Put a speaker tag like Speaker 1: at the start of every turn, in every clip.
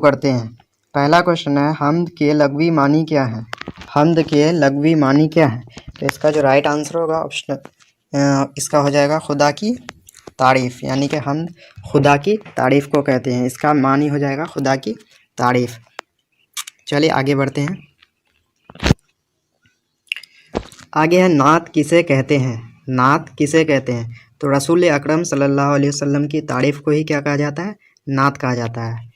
Speaker 1: करते हैं। पहला क्वेश्चन है, हम्द के लघवी मानी क्या है? हम्द के लघवी मानी क्या है? तो इसका जो राइट आंसर होगा ऑप्शन इसका हो जाएगा खुदा की तारीफ़, यानी कि हम खुदा की तारीफ़ को कहते हैं। इसका मानी हो जाएगा खुदा की तारीफ़। चलिए आगे बढ़ते हैं। आगे है, नात किसे कहते हैं? नात किसे कहते हैं? तो रसूल अकरम सल्लल्लाहु अलैहि वसल्लम की तारीफ़ को ही क्या कहा जाता है? नात कहा जाता है।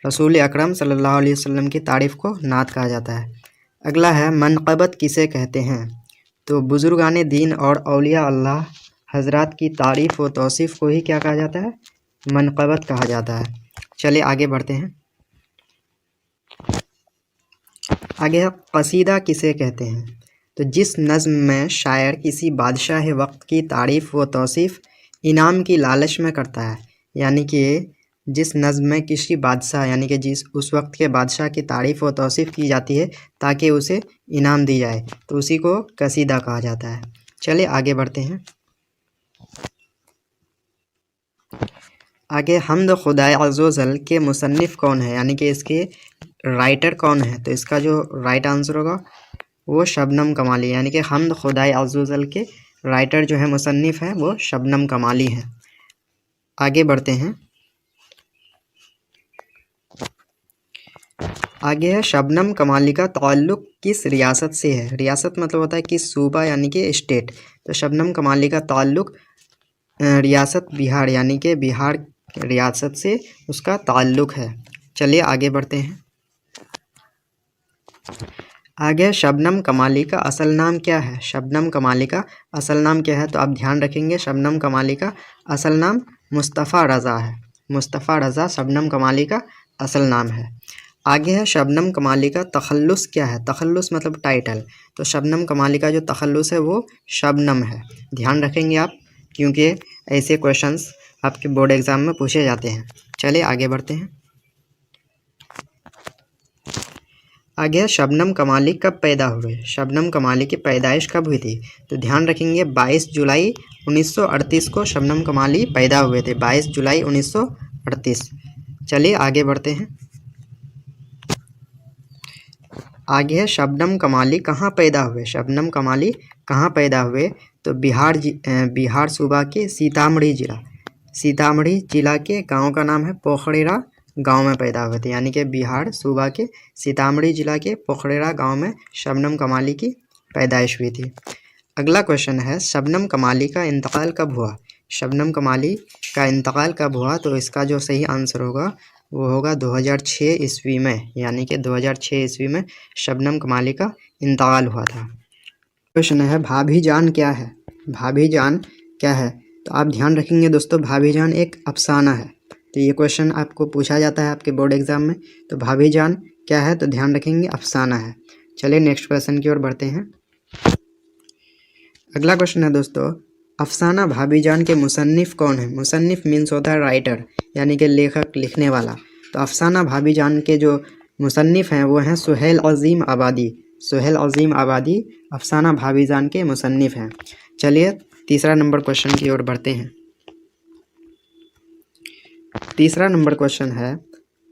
Speaker 1: रसूल अकरम सल्लल्लाहु अलैहि वसल्लम की तारीफ़ को नात कहा जाता है। अगला है, मनक़बत किसे कहते हैं? तो बुज़ुर्गान दीन और औलिया अल्लाह हज़रात की तारीफ़ व तौसीफ़ को ही क्या कहा जाता है? मनक़बत कहा जाता है। चलिए आगे बढ़ते हैं। आगे है, क़सीदा किसे कहते हैं? तो जिस नज़्म में शायर किसी बादशाह वक्त की तारीफ़ व तौसीफ़ इनाम की लालच में करता है, यानी कि जिस नज़्म में किसी बादशाह यानी कि जिस उस वक्त के बादशाह की तारीफ़ व तौसीफ़ की जाती है ताकि उसे इनाम दी जाए, तो उसी को कसीदा कहा जाता है। चलिए आगे बढ़ते हैं। आगे, हम्द खुदाए अज़्ज़ व जल के मुसन्निफ़ कौन है, यानी कि इसके राइटर कौन है? तो इसका जो राइट आंसर होगा वो शबनम कमाली, यानी कि हम्द खुदाए अज़्ज़ व जल के राइटर जो है मुसन्निफ़ है वो शबनम कमाली है। आगे बढ़ते हैं। आगे है, शबनम कमाली का ताल्लुक़ किस रियासत से है? रियासत मतलब होता है किस सूबा यानी कि स्टेट। तो शबनम कमाली का ताल्लुक़ रियासत बिहार यानी कि बिहार रियासत से उसका ताल्लुक़ है। चलिए आगे बढ़ते हैं। आगे, शबनम कमाली का असल नाम क्या है? शबनम कमाली का असल नाम क्या है? तो आप ध्यान रखेंगे, शबनम कमाली का असल नाम मुस्तफ़ा रज़ा है। मुस्तफ़ा रज़ा शबनम कमाली का असल नाम है। आगे है, शबनम कमाली का तखल्लुस क्या है? तखल्लुस मतलब टाइटल। तो शबनम कमाली का जो तखल्लुस है वो शबनम है। ध्यान रखेंगे आप, क्योंकि ऐसे क्वेश्चंस आपके बोर्ड एग्ज़ाम में पूछे जाते हैं। चलिए आगे बढ़ते हैं। आगे, शबनम कमाली कब पैदा हुए? शबनम कमाली की पैदाइश कब हुई थी? तो ध्यान रखेंगे, 22 जुलाई 1938 को शबनम कमाली पैदा हुए थे। 22 जुलाई 1938। चलिए आगे बढ़ते हैं। आगे है, शबनम कमाली कहाँ पैदा हुए? शबनम कमाली कहाँ पैदा हुए? तो बिहार सूबा के सीतामढ़ी जिला के गांव का नाम है पोखरेरा गांव में पैदा हुए थे, यानी कि बिहार सूबा के सीतामढ़ी जिला के पोखरेरा गांव में शबनम कमाली की पैदाइश हुई थी। अगला क्वेश्चन है, शबनम कमाली का इंतकाल कब हुआ? शबनम कमाली का इंतकाल कब हुआ? तो इसका जो सही आंसर होगा वो होगा 2006 ईस्वी में, यानी कि 2006 ईस्वी में शबनम कमाली का इंतकाल हुआ था। क्वेश्चन है, भाभी जान क्या है? भाभी जान क्या है? तो आप ध्यान रखेंगे दोस्तों, भाभी जान एक अफसाना है। तो ये क्वेश्चन आपको पूछा जाता है आपके बोर्ड एग्जाम में। तो भाभी जान क्या है? तो ध्यान रखेंगे अफसाना है। चलिए नेक्स्ट क्वेश्चन की ओर बढ़ते हैं। अगला क्वेश्चन है दोस्तों, अफसाना भाभी जान के मुसन्निफ़ कौन है? मुसन्निफ़ मीन्स होता है राइटर, यानी कि लेखक, लिखने वाला। तो अफसाना भाभी जान के जो मुसन्निफ़ हैं वो हैं सुहेल अज़ीम आबादी। सुहेल अज़ीम आबादी अफसाना भाभी जान के मुसन्निफ़ हैं। चलिए तीसरा नंबर क्वेश्चन की ओर बढ़ते हैं। तीसरा नंबर क्वेश्चन है,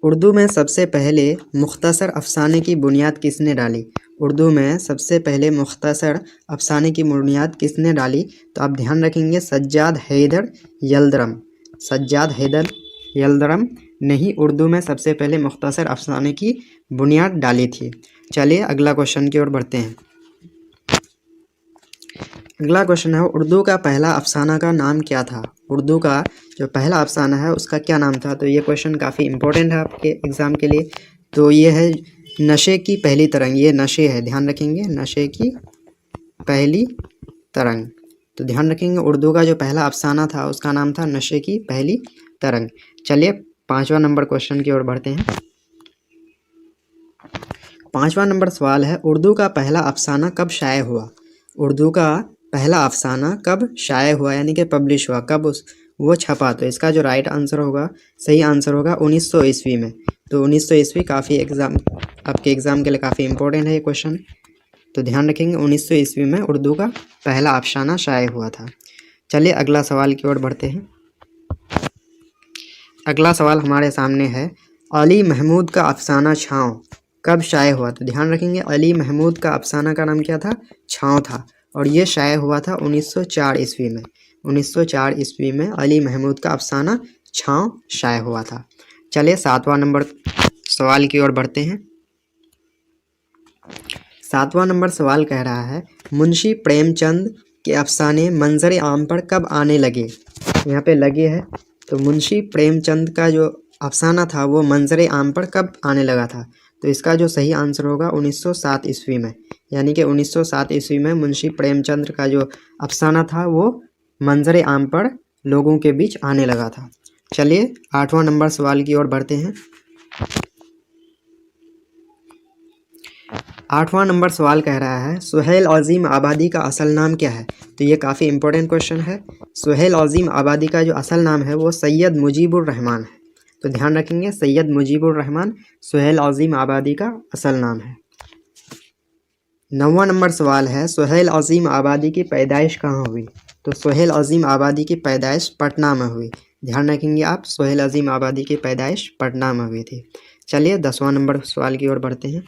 Speaker 1: उर्दू में सबसे पहले मुख्तसर अफसाने की बुनियाद किसने डाली? उर्दू में सबसे पहले मुख्तसर अफसाने की बुनियाद किसने डाली? तो आप ध्यान रखेंगे, सज्जाद हैदर यल्दरम। सज्जाद हैदर यल्दरम ने ही उर्दू में सबसे पहले मुख्तसर अफसाने की बुनियाद डाली थी। चलिए अगला क्वेश्चन की ओर बढ़ते हैं। अगला क्वेश्चन है, उर्दू का पहला अफसाना का नाम क्या था? उर्दू का जो पहला अफसाना है उसका क्या नाम था? तो ये क्वेश्चन काफ़ी इंपॉर्टेंट है आपके एग्ज़ाम के लिए। तो ये है नशे की पहली तरंग। ये नशे है, ध्यान रखेंगे, नशे की पहली तरंग। तो ध्यान रखेंगे, उर्दू का जो पहला अफसाना था उसका नाम था नशे की पहली तरंग। चलिए 5वां नंबर क्वेश्चन की ओर बढ़ते हैं। 5वां नंबर सवाल है, उर्दू का पहला अफसाना कब शाये हुआ? उर्दू का पहला अफसाना कब शाये हुआ, यानी कि पब्लिश हुआ, कब वो छपा? तो इसका जो राइट आंसर होगा, सही आंसर होगा 1900 ईस्वी में। तो 1900 ईस्वी काफ़ी आपके एग्ज़ाम के लिए काफ़ी इंपॉर्टेंट है ये क्वेश्चन। तो ध्यान रखेंगे, 1900 ईस्वी में उर्दू का पहला अफसाना शाये हुआ था। चलिए अगला सवाल की ओर बढ़ते हैं। अगला सवाल हमारे सामने है, अली महमूद का अफसाना छाँव कब शाये हुआ? तो ध्यान रखेंगे, अली महमूद का अफसाना का नाम क्या था? छाँव था, और ये शाये हुआ था 1904 ईस्वी में। 1904 ईस्वी में अली महमूद का अफसाना छाँव शाये हुआ था। चलिए 7वां नंबर सवाल की ओर बढ़ते हैं। 7वां नंबर सवाल कह रहा है, मुंशी प्रेमचंद के अफसाने मंजर आम पर कब आने लगे? यहाँ पे लगे है, तो मुंशी प्रेमचंद का जो अफसाना था वो मंजर आम पर कब आने लगा था? तो इसका जो सही आंसर होगा 1907 ईस्वी में, यानी कि 1907 ईस्वी में मुंशी प्रेमचंद का जो अफसाना था वो मंजर आम पर लोगों के बीच आने लगा था। चलिए 8वां नंबर सवाल की ओर बढ़ते हैं। 8वां नंबर सवाल कह रहा है, सुहेल अजीम आबादी का असल नाम क्या है? तो ये काफ़ी इंपॉर्टेंट क्वेश्चन है। सुहेल अजीम आबादी का जो असल नाम है वो सैयद मुजीबुर रहमान है। तो ध्यान रखेंगे, सैयद मुजीबुर रहमान सुहेल अजीम आबादी का असल नाम है। 9वां नंबर सवाल है, सुहेल अजीम आबादी की पैदाइश कहाँ हुई? तो सुहेल अजीम आबादी की पैदाइश पटना में हुई। ध्यान रखेंगे आप, सुहेल अजीम आबादी की पैदाइश पटना में हुई थी। चलिए 10वां नंबर सवाल की ओर बढ़ते हैं।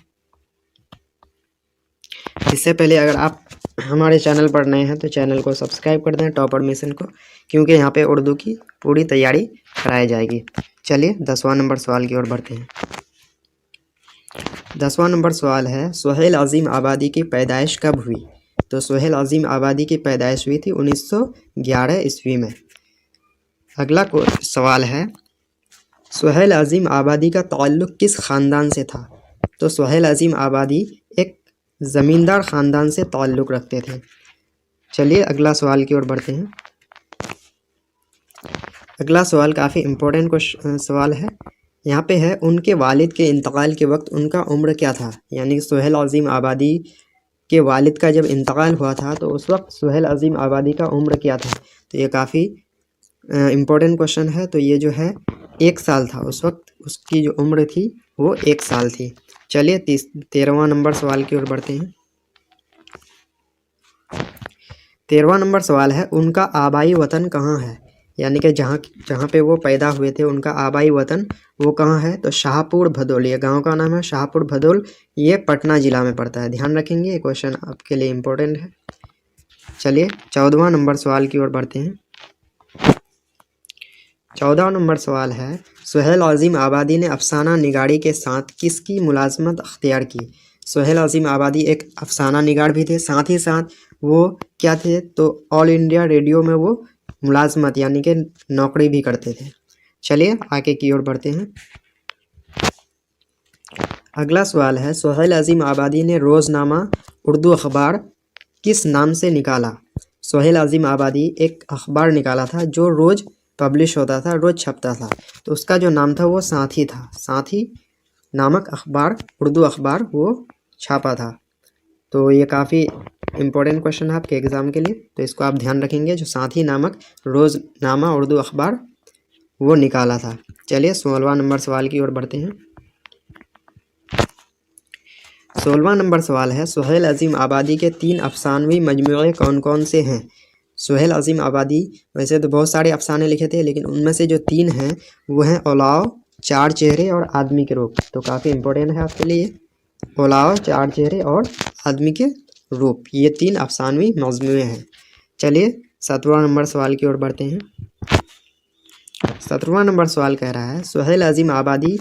Speaker 1: इससे पहले अगर आप हमारे चैनल पर नए हैं तो चैनल को सब्सक्राइब कर दें, टॉपर मिशन को, क्योंकि यहाँ पे उर्दू की पूरी तैयारी कराई जाएगी। चलिए 10वां नंबर सवाल की ओर बढ़ते हैं। 10वां नंबर सवाल है, सुहेल अजीम आबादी की पैदाइश कब हुई? तो सुहेल अजीम आबादी की पैदाइश हुई थी 1911 ईस्वी में। अगला सवाल है, सुहेल अजीम आबादी का ताल्लुक़ किस ख़ानदान से था? तो सुहेल अजीम आबादी एक ज़मींदार ख़ानदान से ताल्लुक़ रखते थे। चलिए अगला सवाल की ओर बढ़ते हैं। अगला सवाल काफ़ी इम्पोर्टेंट सवाल है। यहाँ पे है, उनके वालिद के इंतकाल के वक्त उनका उम्र क्या था? यानी कि सुहेल अजीम आबादी के वालिद का जब इंतकाल हुआ था तो उस वक्त सुहेल अजीम आबादी का उम्र क्या था? तो ये काफ़ी इम्पोर्टेंट क्वेश्चन है। तो ये जो है 1 साल था, उस वक्त उसकी जो उम्र थी वो 1 साल थी। चलिए 13वां नंबर सवाल की ओर बढ़ते हैं। 13वां नंबर सवाल है, उनका आबाई वतन कहाँ है? यानी कि जहाँ पे वो पैदा हुए थे उनका आबाई वतन वो कहाँ है? तो शाहपुर भदोल, ये गांव का नाम है शाहपुर भदोल, ये पटना ज़िला में पड़ता है। ध्यान रखेंगे, ये क्वेश्चन आपके लिए इम्पोर्टेंट है। चलिए 14वां नंबर सवाल की ओर बढ़ते हैं। 14वां नंबर सवाल है, सुहेल अजीम आबादी ने अफसाना निगारी के साथ किसकी मुलाजमत अख्तियार की? सुहेल अजीम आबादी एक अफसाना निगार भी थे, साथ ही साथ वो क्या थे? तो ऑल इंडिया रेडियो में वो मुलाजमत यानी कि नौकरी भी करते थे। चलिए आगे की ओर बढ़ते हैं। अगला सवाल है, सुहेल अजीम आबादी ने रोज़नामा उर्दू अखबार किस नाम से निकाला? सुहेल अजीम आबादी एक अखबार निकाला था जो रोज़ पब्लिश होता था, रोज़ छपता था, तो उसका जो नाम था वो साथी था। साथी नामक अखबार, उर्दू अखबार वो छापा था। तो ये काफ़ी इम्पोर्टेंट क्वेश्चन है आपके एग्ज़ाम के लिए, तो इसको आप ध्यान रखेंगे। जो साथी नामक रोज़नामा उर्दू अखबार वो निकाला था। चलिए 16वां नंबर सवाल की ओर बढ़ते हैं। 16वां नंबर सवाल है, सुहेल अजीम आबादी के 3 अफसानवी मजमूए कौन कौन से हैं? सुहेल अजीम आबादी वैसे तो बहुत सारे अफसाने लिखे थे, लेकिन उनमें से जो 3 हैं वो हैं ओलाओ, 4 चेहरे और आदमी के रूप। तो काफ़ी इम्पोर्टेंट है आपके लिए। ओलाओ, 4 चेहरे और आदमी के रूप, ये 3 अफसानवी मजमूए हैं। चलिए 17वां नंबर सवाल की ओर बढ़ते हैं। 17वां नंबर सवाल कह रहा है, सुहेल अजीम आबादी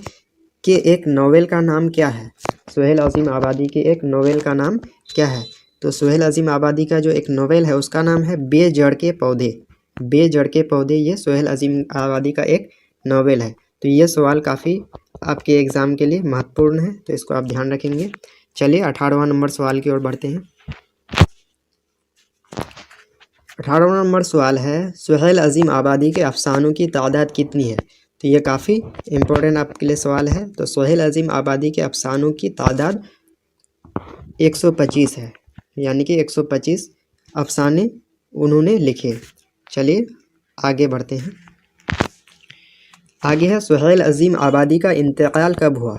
Speaker 1: के एक नोवेल का नाम क्या है? सुहेल अजीम आबादी के एक नोवेल का नाम क्या है? तो सुहेल अजीम आबादी का जो एक नोवेल है उसका नाम है बेजड़ के पौधे। बेजड़ के पौधे, ये सुहेल अजीम आबादी का एक नोवेल है। तो ये सवाल काफ़ी आपके एग्ज़ाम के लिए महत्वपूर्ण है, तो इसको आप ध्यान रखेंगे। चलिए 18वां नंबर सवाल की ओर बढ़ते हैं। 18वां नंबर सवाल है, सुहेल अजीम आबादी के अफसानों की तादाद कितनी है? तो ये काफ़ी इम्पोर्टेंट आपके लिए सवाल है। तो सुहेल अजीम आबादी के अफसानों की तादाद 125 है, यानी कि 125 अफसाने उन्होंने लिखे। चलिए आगे बढ़ते हैं। आगे है, सुहेल अजीम आबादी का इंतकाल कब हुआ?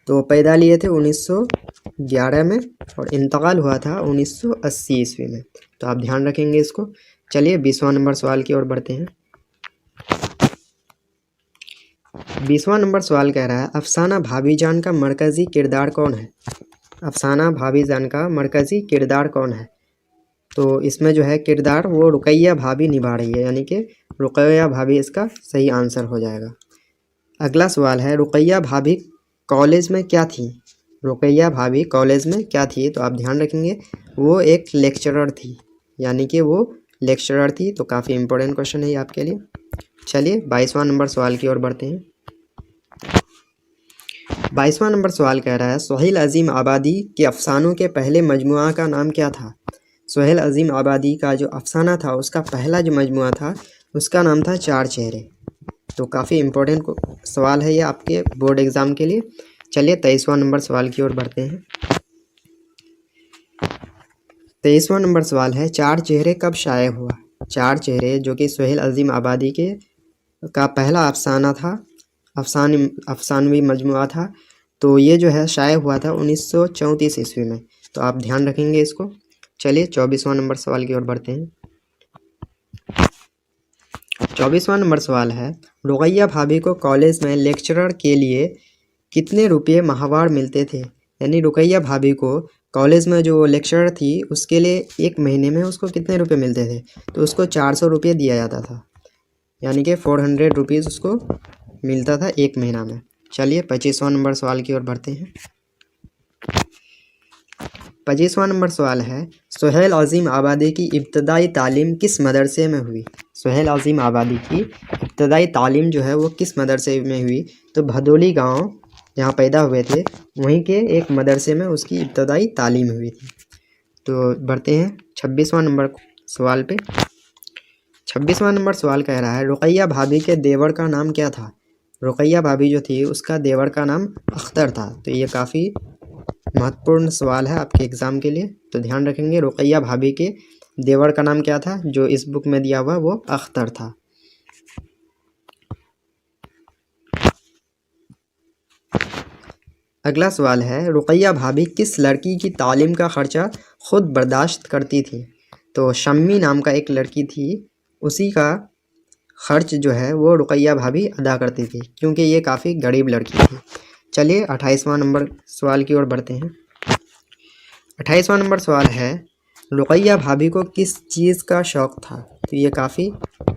Speaker 1: तो पैदा लिए थे 1911 में और इंतकाल हुआ था 1980 ईस्वी में। तो आप ध्यान रखेंगे इसको। चलिए 20वां नंबर सवाल की ओर बढ़ते हैं। 20वां नंबर सवाल कह रहा है अफसाना भाभीजान का मरकज़ी किरदार कौन है। अफसाना भाभीजान का मरकज़ी किरदार कौन है। तो इसमें जो है किरदार वो रुकैया भाभी निभा रही है, यानी कि रुकैया भाभी इसका सही आंसर हो जाएगा। अगला सवाल है रुकैया भाभी कॉलेज में क्या थी। रुकैया भाभी कॉलेज में क्या थी, तो आप ध्यान रखेंगे वो एक लेक्चरर थी, यानी कि वो लेक्चरर थी। तो काफ़ी इंपॉर्टेंट क्वेश्चन है ये आपके लिए। चलिए 22वां नंबर सवाल की ओर बढ़ते हैं। 22वां नंबर सवाल कह रहा है सोहेल अजीम आबादी के अफसानों के पहले मजमुआ का नाम क्या था। सोहेल अजीम आबादी का जो अफसाना था उसका पहला जो मजमुआ था उसका नाम था चार चेहरे। तो काफ़ी इम्पोर्टेंट सवाल है ये आपके बोर्ड एग्ज़ाम के लिए। चलिए 23वां नंबर सवाल की ओर बढ़ते हैं। 23वां नंबर सवाल है चार चेहरे कब शाये हुआ। चार चेहरे जो कि सोहेल अजीम आबादी के का पहला अफसाना था, अफसानवी मजमुआ था, तो ये जो है शाये हुआ था 1934 ईस्वी में। तो आप ध्यान रखेंगे इसको। चलिए 24वां नंबर सवाल की ओर बढ़ते हैं। 24वां नंबर सवाल है रुकैया भाभी को कॉलेज में लेक्चरर के लिए कितने रुपये माहवार मिलते थे। यानी रुकैया भाभी को कॉलेज में जो लेक्चरर थी उसके लिए एक महीने में उसको कितने रुपये मिलते थे, तो उसको 400 रुपये दिया जाता था, यानी कि 400 रुपीज़ उसको मिलता था एक महीना में। चलिए 25वां नंबर सवाल की ओर बढ़ते हैं। 25वां नंबर सवाल है सोहेल अजीम आबादी की इब्तदाई तालीम किस मदरसे में हुई। सोहेल अजीम आबादी की इब्तदाई तालीम जो है वो किस मदरसे में हुई, तो भदोली गांव जहाँ पैदा हुए थे वहीं के एक मदरसे में उसकी इब्तदाई तालीम हुई थी। तो बढ़ते हैं 26वां नंबर सवाल पे। 26वां नंबर सवाल कह रहा है रुकैया भाभी के देवर का नाम क्या था। रुकैया भाभी जो थी उसका देवर का नाम अख्तर था। तो ये काफ़ी महत्वपूर्ण सवाल है आपके एग्ज़ाम के लिए, तो ध्यान रखेंगे रुकैया भाभी के देवर का नाम क्या था, जो इस बुक में दिया हुआ वो अख्तर था। अगला सवाल है रुकैया भाभी किस लड़की की तालीम का ख़र्चा खुद बर्दाश्त करती थी। तो शम्मी नाम का एक लड़की थी, उसी का ख़र्च जो है वो रुकैया भाभी अदा करती थी, क्योंकि ये काफ़ी गरीब लड़की थी। चलिए 28वां नंबर सवाल की ओर बढ़ते हैं। 28वां नंबर सवाल है रुकैया भाभी को किस चीज़ का शौक़ था। तो ये काफ़ी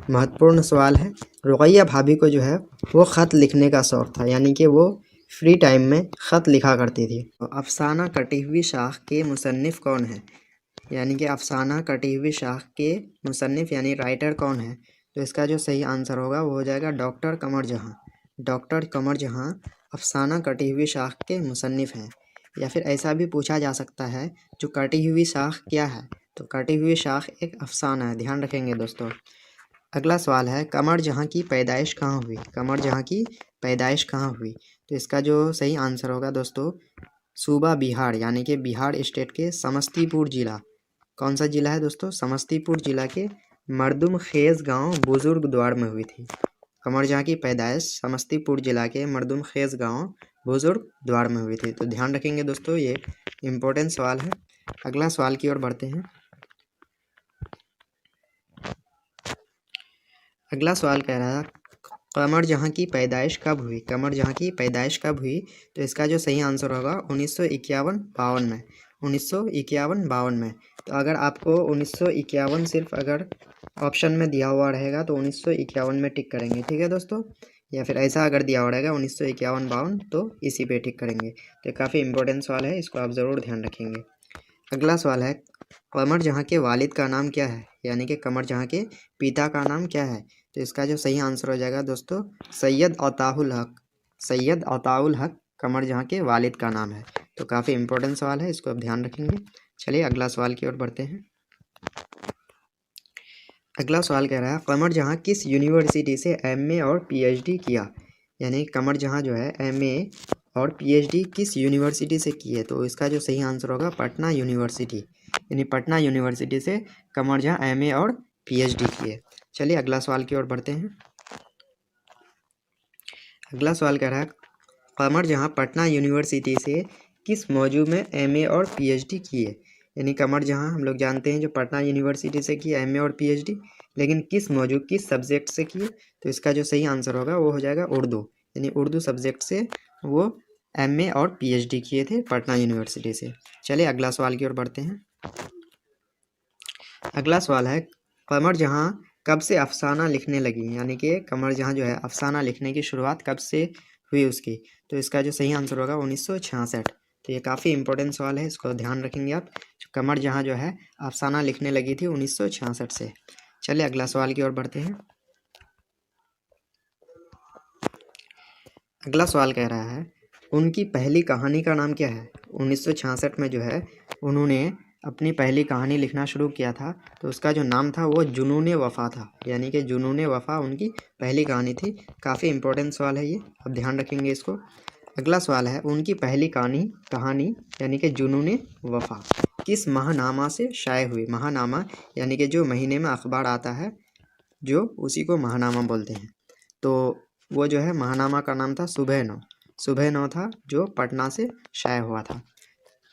Speaker 1: महत्वपूर्ण सवाल है। रुकैया भाभी को जो है वो ख़त लिखने का शौक़ था, यानी कि वो फ्री टाइम में ख़त लिखा करती थी। तो अफसाना कटी हुई शाख के मुसन्निफ़ कौन है। यानी कि अफसाना कटी हुई शाख के मुसन्निफ़ यानी राइटर कौन है, तो इसका जो सही आंसर होगा वो हो जाएगा डॉक्टर कमर जहाँ। डॉक्टर कमर जहाँ अफसाना कटी हुई शाख के मुसन्निफ़ हैं। या फिर ऐसा भी पूछा जा सकता है जो कटी हुई शाख क्या है, तो कटी हुई शाख एक अफसाना है, ध्यान रखेंगे दोस्तों। अगला सवाल है कमर जहाँ की पैदाइश कहाँ हुई। कमर जहाँ की पैदाइश कहाँ हुई, तो इसका जो सही आंसर होगा दोस्तों सूबा बिहार, यानी कि बिहार स्टेट के समस्तीपुर जिला। कौन सा जिला है दोस्तों, समस्तीपुर जिला के मर्दुम खेज गांव बुजुर्ग द्वार में हुई थी। कमर जहाँ की पैदाइश समस्तीपुर जिला के मर्दुम खेज गांव बुजुर्ग द्वार में हुई थी। तो ध्यान रखेंगे दोस्तों, ये इम्पोर्टेंट सवाल है। अगला सवाल की ओर बढ़ते हैं। अगला सवाल कह रहा है कमर जहाँ की पैदाइश कब हुई। कमर जहाँ की पैदाइश कब हुई, तो इसका जो सही आंसर होगा 1951-52 में। 1951-52 में। तो अगर आपको 1951 सिर्फ अगर ऑप्शन में दिया हुआ रहेगा तो 1951 में टिक करेंगे, ठीक है दोस्तों। या फिर ऐसा अगर दिया हुआ रहेगा 1951-52 तो इसी पे टिक करेंगे। तो काफ़ी इंपॉर्टेंट सवाल है, इसको आप ज़रूर ध्यान रखेंगे। अगला सवाल है कमर जहाँ के वालिद का नाम क्या है। यानी कि कमर जहाँ के पिता का नाम क्या है, तो इसका जो सही आंसर हो जाएगा दोस्तों सैयद अताउल हक। सैयद अताउल हक कमर जहाँ के वालिद का नाम है। तो काफ़ी इंपॉर्टेंट सवाल है, इसको आप ध्यान रखेंगे। चलिए अगला सवाल की ओर बढ़ते हैं। अगला सवाल कह रहा है कमर जहाँ किस यूनिवर्सिटी से एमए और पीएचडी किया। यानी कमर जहाँ जो है एमए और पीएचडी किस यूनिवर्सिटी से की है, तो इसका जो सही आंसर होगा पटना यूनिवर्सिटी। यानी पटना यूनिवर्सिटी से कमर जहाँ एमए और पीएचडी की है। चलिए अगला सवाल की ओर बढ़ते हैं। अगला सवाल कह रहा है कमर जहाँ पटना यूनिवर्सिटी से किस मौजू में एमए और पीएचडी की है। यानी कमर जहाँ हम लोग जानते हैं जो पटना यूनिवर्सिटी से की एमए और पीएचडी, लेकिन किस मौजू किस सब्जेक्ट से की है, तो इसका जो सही आंसर होगा वो हो जाएगा उर्दू। यानी उर्दू सब्जेक्ट से वो MA और PhD किए थे पटना यूनिवर्सिटी से। चलिए अगला सवाल की ओर बढ़ते हैं। अगला सवाल है कमर जहाँ कब से अफसाना लिखने लगी, यानी कि कमर जहाँ जो है अफसाना लिखने की शुरुआत कब से हुई उसकी। तो इसका जो सही आंसर होगा 1966। तो ये काफ़ी इंपॉर्टेंट सवाल है, इसको ध्यान रखेंगे आप। कमर जहाँ जो है अफसाना लिखने लगी थी 1966 से। चलिए अगला सवाल की ओर बढ़ते हैं। अगला सवाल कह रहा है उनकी पहली कहानी का नाम क्या है। 1966 में जो है उन्होंने अपनी पहली कहानी लिखना शुरू किया था, तो उसका जो नाम था वो जुनून वफ़ा था, यानी कि जुनून वफ़ा उनकी पहली कहानी थी। काफ़ी इंपॉर्टेंट सवाल है ये, अब ध्यान रखेंगे इसको। अगला सवाल है उनकी पहली कहानी यानी कि जुनून वफ़ा किस महानामा से शाये हुई। महानामा यानी कि जो महीने में अखबार आता है जो उसी को महानामा बोलते हैं। तो वो जो है महानामा का नाम था सुबह नौ था, जो पटना से शाये हुआ था।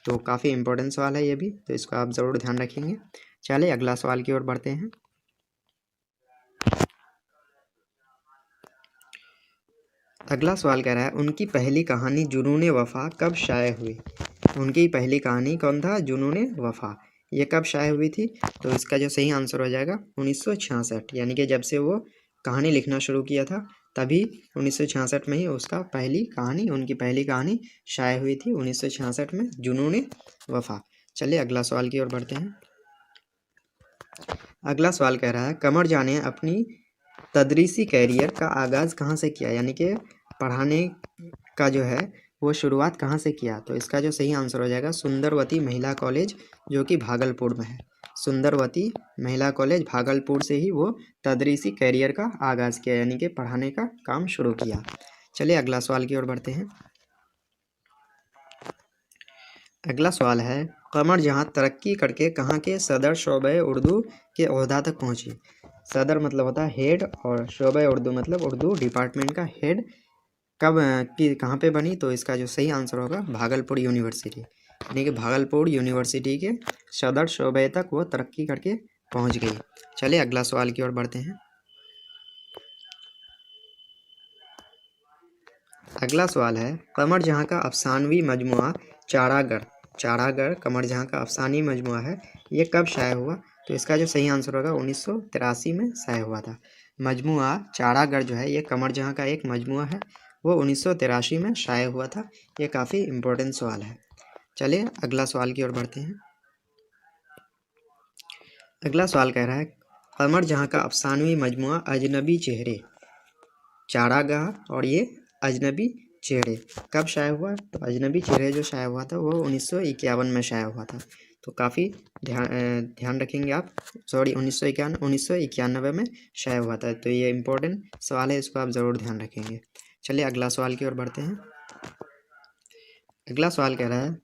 Speaker 1: तो काफ़ी इंपॉर्टेंट सवाल है ये भी, तो इसको आप ज़रूर ध्यान रखेंगे। चलिए अगला सवाल की ओर बढ़ते हैं। अगला सवाल कह रहा है उनकी पहली कहानी जुनून वफ़ा कब शाये हुई। उनकी पहली कहानी कौन था, जुनून वफ़ा, ये कब शाये हुई थी। तो इसका जो सही आंसर हो जाएगा 1966, यानी कि जब से वो कहानी लिखना शुरू किया था तभी 1966 में ही उनकी पहली कहानी शाये हुई थी 1966 में, जुनून वफ़ा। चलिए अगला सवाल की ओर बढ़ते हैं। अगला सवाल कह रहा है कमर जान ने अपनी तदरीसी कैरियर का आगाज़ कहाँ से किया, यानी कि पढ़ाने का जो है वो शुरुआत कहाँ से किया। तो इसका जो सही आंसर हो जाएगा सुंदरवती महिला कॉलेज, जो कि भागलपुर में है। सुंदरवती महिला कॉलेज भागलपुर से ही वो तदरीसी कैरियर का आगाज़ किया, यानी कि पढ़ाने का काम शुरू किया। चलिए अगला सवाल की ओर बढ़ते हैं। अगला सवाल है कमर जहाँ तरक्की करके कहाँ के सदर शोबे उर्दू के ओहदा तक पहुँची। सदर मतलब होता है हेड, और शोबे उर्दू मतलब उर्दू डिपार्टमेंट का हेड कहाँ पे बनी। तो इसका जो सही आंसर होगा भागलपुर यूनिवर्सिटी, यानी कि भागलपुर यूनिवर्सिटी के सदर शोबे तक वो तरक्की करके पहुँच गई। चलिए अगला सवाल की ओर बढ़ते हैं। अगला सवाल है कमर जहाँ का अफसानवी मजमुआ चारागर कमर जहाँ का अफसानी मजमुआ है, ये कब शाया हुआ। तो इसका जो सही आंसर होगा 1983 में शाया हुआ था। मजमुआ चारागर जो है ये कमर जहाँ का एक मजमुआ है, वो 1983 में शाया हुआ था। ये काफ़ी इम्पोर्टेंट सवाल है। चलिए अगला सवाल की ओर बढ़ते हैं। अगला सवाल कह रहा है कमर जहाँ का अफसानवी मजमुआ अजनबी चेहरे चारागाह और ये अजनबी चेहरे कब शाया हुआ। तो अजनबी चेहरे जो शाया हुआ था वो 1951 में शाया हुआ था। तो काफ़ी ध्यान रखेंगे आप। सॉरी 1991 में शाया हुआ था। तो ये इम्पोर्टेंट सवाल है, इसको आप ज़रूर ध्यान रखेंगे। चलिए अगला सवाल की ओर बढ़ते हैं। अगला सवाल कह रहा है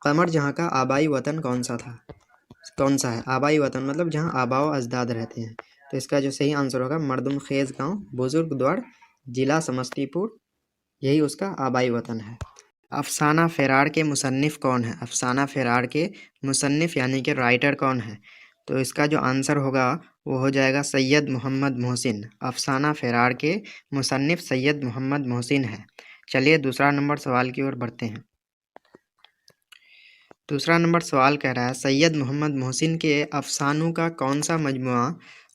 Speaker 1: कमर जहाँ का आबाई वतन कौन सा है। आबाई वतन मतलब जहाँ आबा व अजदाद रहते हैं। तो इसका जो सही आंसर होगा मर्दुम खेज गाँव, बुजुर्गद्वार, जिला समस्तीपुर, यही उसका आबाई वतन है। अफसाना फेरार के मुसन्निफ़ कौन है। अफसाना फेरार के मुसन्निफ़ यानी कि राइटर कौन है। तो इसका जो आंसर होगा वो हो जाएगा सैयद मोहम्मद मोहसिन। अफसाना फेरार के मुसन्निफ़ सैयद मोहम्मद मोहसिन है। चलिए दूसरा नंबर सवाल की ओर बढ़ते हैं। दूसरा नंबर सवाल कह रहा है सैयद मोहम्मद मोहसिन के अफसानों का कौन सा मजमुआ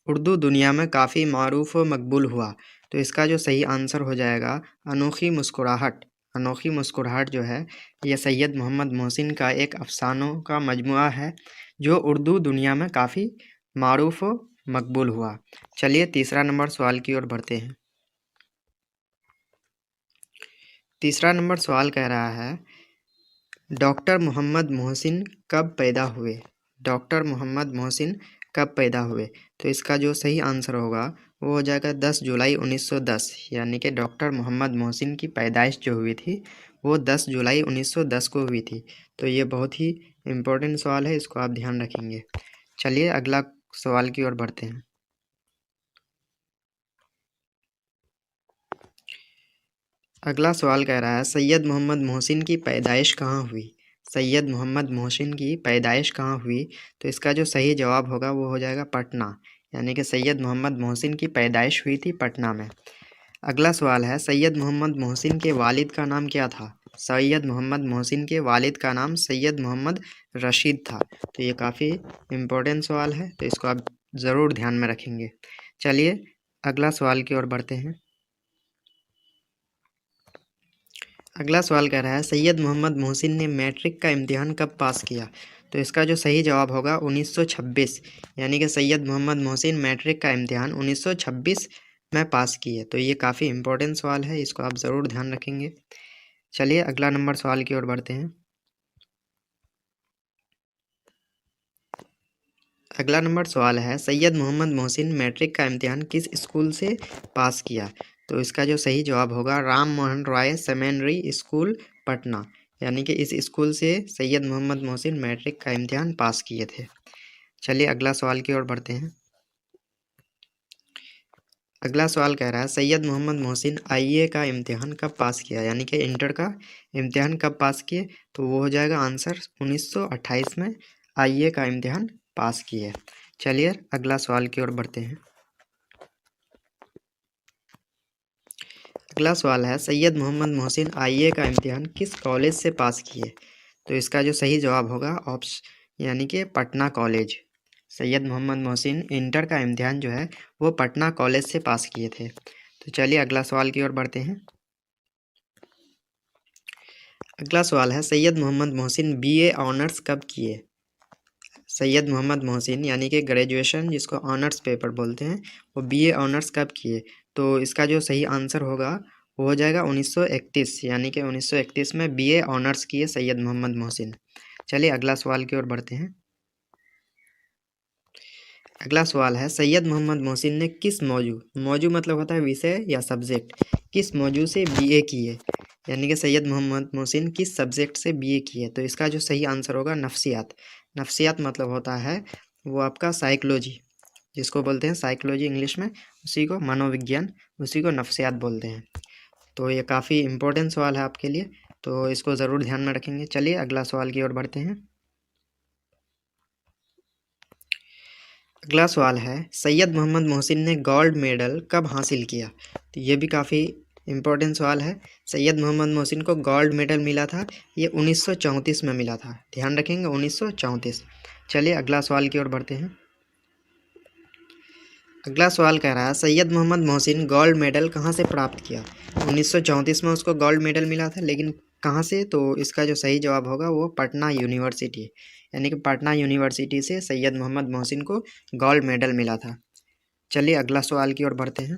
Speaker 1: उर्दू दुनिया में काफ़ी मारूफ व मकबूल हुआ। तो इसका जो सही आंसर हो जाएगा अनोखी मुस्कुराहट। अनोखी मुस्कुराहट जो है ये सैयद मोहम्मद मोहसिन का एक अफसानों का मजमुआ है जो उर्दू दुनिया में काफ़ी मारूफ व मकबूल हुआ। चलिए तीसरा नंबर सवाल की ओर बढ़ते हैं। तीसरा नंबर सवाल कह रहा है डॉक्टर मोहम्मद मोहसिन कब पैदा हुए। डॉक्टर मोहम्मद मोहसिन कब पैदा हुए। तो इसका जो सही आंसर होगा वो हो जाएगा 10 जुलाई 1910, यानी कि डॉक्टर मोहम्मद मोहसिन की पैदाइश जो हुई थी वो 10 जुलाई 1910 को हुई थी। तो ये बहुत ही इम्पोर्टेंट सवाल है, इसको आप ध्यान रखेंगे। चलिए अगला सवाल की ओर बढ़ते हैं। अगला सवाल कह रहा है सैयद मोहम्मद मोहसिन की पैदाइश कहाँ हुई। सैयद मोहम्मद मोहसिन की पैदाइश कहाँ हुई। तो इसका जो सही जवाब होगा वो हो जाएगा पटना, यानी कि सैयद मोहम्मद मोहसिन की पैदाइश हुई थी पटना में। अगला सवाल है सैयद मोहम्मद मोहसिन के वालिद का नाम क्या था। सैयद मोहम्मद मोहसिन के वालिद का नाम सैयद मोहम्मद रशीद था। तो ये काफ़ी इम्पोर्टेंट सवाल है, तो इसको आप ज़रूर ध्यान में रखेंगे। चलिए अगला सवाल की ओर बढ़ते हैं। अगला सवाल कह रहा है सैयद मोहम्मद मोहसिन ने मैट्रिक का इम्तिहान कब पास किया। तो इसका जो सही जवाब होगा 1926, यानी कि सैयद मोहम्मद मोहसिन मैट्रिक का इम्तिहान 1926 में पास किए। तो ये काफ़ी इम्पोर्टेंट सवाल है, इसको आप ज़रूर ध्यान रखेंगे। चलिए अगला नंबर सवाल की ओर बढ़ते हैं। अगला नंबर सवाल है सैयद मोहम्मद मोहसिन मैट्रिक का इम्तिहान किस स्कूल से पास किया। तो इसका जो सही जवाब होगा राम मोहन रॉय सेकेंडरी स्कूल पटना, यानी कि इस स्कूल से सैयद मोहम्मद मोहसिन मैट्रिक का इम्तिहान पास किए थे। चलिए अगला सवाल की ओर बढ़ते हैं। अगला सवाल कह रहा है सैयद मोहम्मद मोहसिन आईए का इम्तिहान कब पास किया, यानी कि इंटर का इम्तिहान कब पास किए। तो वो हो जाएगा आंसर 1928 में आईए का इम्तिहान पास किए। चलिए अगला सवाल की ओर बढ़ते हैं। अगला सवाल है सैयद मोहम्मद मोहसिन आईए का इम्तिहान किस कॉलेज से पास किए। तो इसका जो सही जवाब होगा ऑप्शन यानी कि पटना कॉलेज। सैयद मोहम्मद मोहसिन इंटर का इम्तिहान जो है वो पटना कॉलेज से पास किए थे। तो चलिए अगला सवाल की ओर बढ़ते हैं। अगला सवाल है सैयद मोहम्मद मोहसिन बीए ऑनर्स कब किए। सैयद मोहम्मद मोहसिन यानी कि ग्रेजुएशन जिसको ऑनर्स पेपर बोलते हैं, वो बीए ऑनर्स कब किए। तो इसका जो सही आंसर होगा वो हो जाएगा 1931, यानी कि 1931 में बीए ऑनर्स किए सैयद मोहम्मद मोहसिन। चलिए अगला सवाल की ओर बढ़ते हैं। अगला सवाल है सैयद मोहम्मद मोहसिन ने किस मौजू मतलब होता है विषय या सब्जेक्ट, किस मौजू से बीए किए, यानी कि सैयद मोहम्मद मोहसिन किस सब्जेक्ट से बीए किए। तो इसका जो सही आंसर होगा नफ्सियात। नफ्सियात मतलब होता है वो आपका साइकोलॉजी, जिसको बोलते हैं साइकोलॉजी इंग्लिश में, उसी को मनोविज्ञान, उसी को नफ्सियात बोलते हैं। तो ये काफ़ी इम्पोर्टेंट सवाल है आपके लिए, तो इसको ज़रूर ध्यान में रखेंगे। चलिए अगला सवाल की ओर बढ़ते हैं। अगला सवाल है सैयद मोहम्मद मोहसिन ने गोल्ड मेडल कब हासिल किया। तो ये भी काफ़ी इम्पोर्टेंट सवाल है। सैयद मोहम्मद मोहसिन को गोल्ड मेडल मिला था, ये 1934 में मिला था। ध्यान रखेंगे 1934। चलिए अगला सवाल की ओर बढ़ते हैं। अगला सवाल कह रहा है सैयद मोहम्मद मोहसिन गोल्ड मेडल कहाँ से प्राप्त किया। 1934 में उसको गोल्ड मेडल मिला था, लेकिन कहाँ से। तो इसका जो सही जवाब होगा वो पटना यूनिवर्सिटी, यानी कि पटना यूनिवर्सिटी से सैयद मोहम्मद मोहसिन को गोल्ड मेडल मिला था। चलिए अगला सवाल की ओर बढ़ते हैं।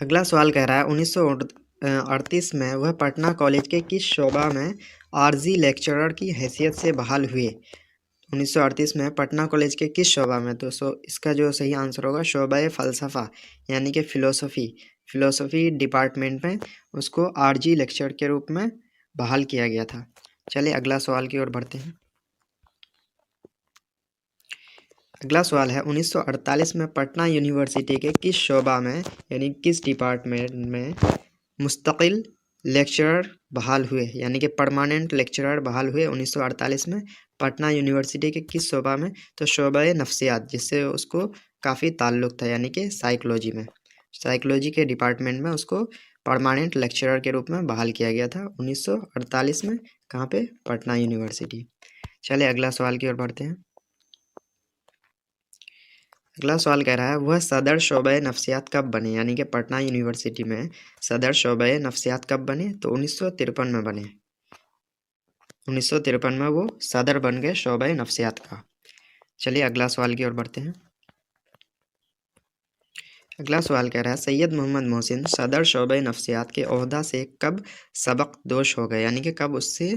Speaker 1: अगला सवाल कह रहा है 1938 में वह पटना कॉलेज के किस शोबा में आरजी लेक्चरर की हैसियत से बहाल हुए। 1938 में पटना कॉलेज के किस शोबा में। तो इसका जो सही आंसर होगा शोबा फ़लसफ़ा, यानी कि फ़िलोसफ़ी डिपार्टमेंट में उसको आरजी लेक्चर के रूप में बहाल किया गया था। चलिए अगला सवाल की ओर बढ़ते हैं। अगला सवाल है 1948 में पटना यूनिवर्सिटी के किस शोबा में यानी किस डिपार्टमेंट में मुस्तकिल लेक्चरर बहाल हुए, यानी कि परमानेंट लेक्चरर बहाल हुए 1948 में पटना यूनिवर्सिटी के किस शोबा में। तो शोबा नफ्सियात, जिससे उसको काफ़ी ताल्लुक़ था, यानी कि साइकोलॉजी में, साइकोलॉजी के डिपार्टमेंट में उसको परमानेंट लेक्चरर के रूप में बहाल किया गया था 1948 में। कहाँ पे, पटना यूनिवर्सिटी। चलिए अगला सवाल की ओर बढ़ते हैं। अगला सवाल कह रहा है वह सदर शोबे नफ्सियात कब बने, यानी कि पटना यूनिवर्सिटी में सदर शोबे नफ्सियात कब बने। तो 1953 में बने। 1953 में वो सदर बन गए शोबे नफ्सियात का। चलिए अगला सवाल की ओर बढ़ते हैं। अगला सवाल कह रहा है सैयद मोहम्मद मोहसिन सदर शोबे नफ्सियात के ओहदा से कब सबक दोश हो गए, यानी कि कब उससे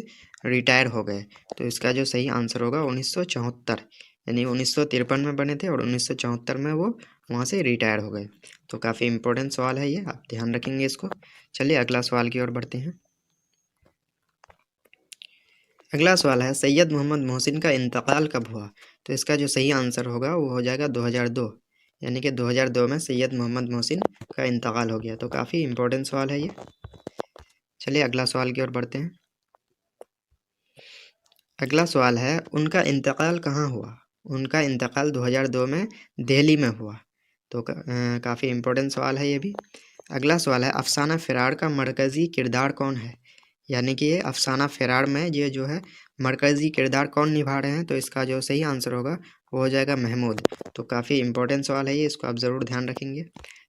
Speaker 1: रिटायर हो गए। तो इसका जो सही आंसर होगा 1974, यानी 1953 में बने थे और 1974 में वो वहाँ से रिटायर हो गए। तो काफ़ी इम्पोर्टेंट सवाल है ये, आप ध्यान रखेंगे इसको। चलिए अगला सवाल की ओर बढ़ते हैं। अगला सवाल है सैयद मोहम्मद मोहसिन का इंतकाल कब हुआ। तो इसका जो सही आंसर होगा वो हो जाएगा 2002, यानी कि 2002 में सैयद मोहम्मद मोहसिन का इंतकाल हो गया। तो काफ़ी इम्पोर्टेंट सवाल है ये। चलिए अगला सवाल की ओर बढ़ते हैं। अगला सवाल है उनका इंतकाल कहाँ हुआ। उनका इंतकाल 2002 में दिल्ली में हुआ। तो काफ़ी इम्पोर्टेंट सवाल है ये भी। अगला सवाल है अफसाना फ़िरार का मरकज़ी किरदार कौन है? यानी कि ये अफसाना फ़िरार में ये जो है मरकज़ी किरदार कौन निभा रहे हैं? तो इसका जो सही आंसर होगा वो हो जाएगा महमूद। तो काफ़ी इम्पोर्टेंट सवाल है ये, इसको आप ज़रूर ध्यान रखेंगे।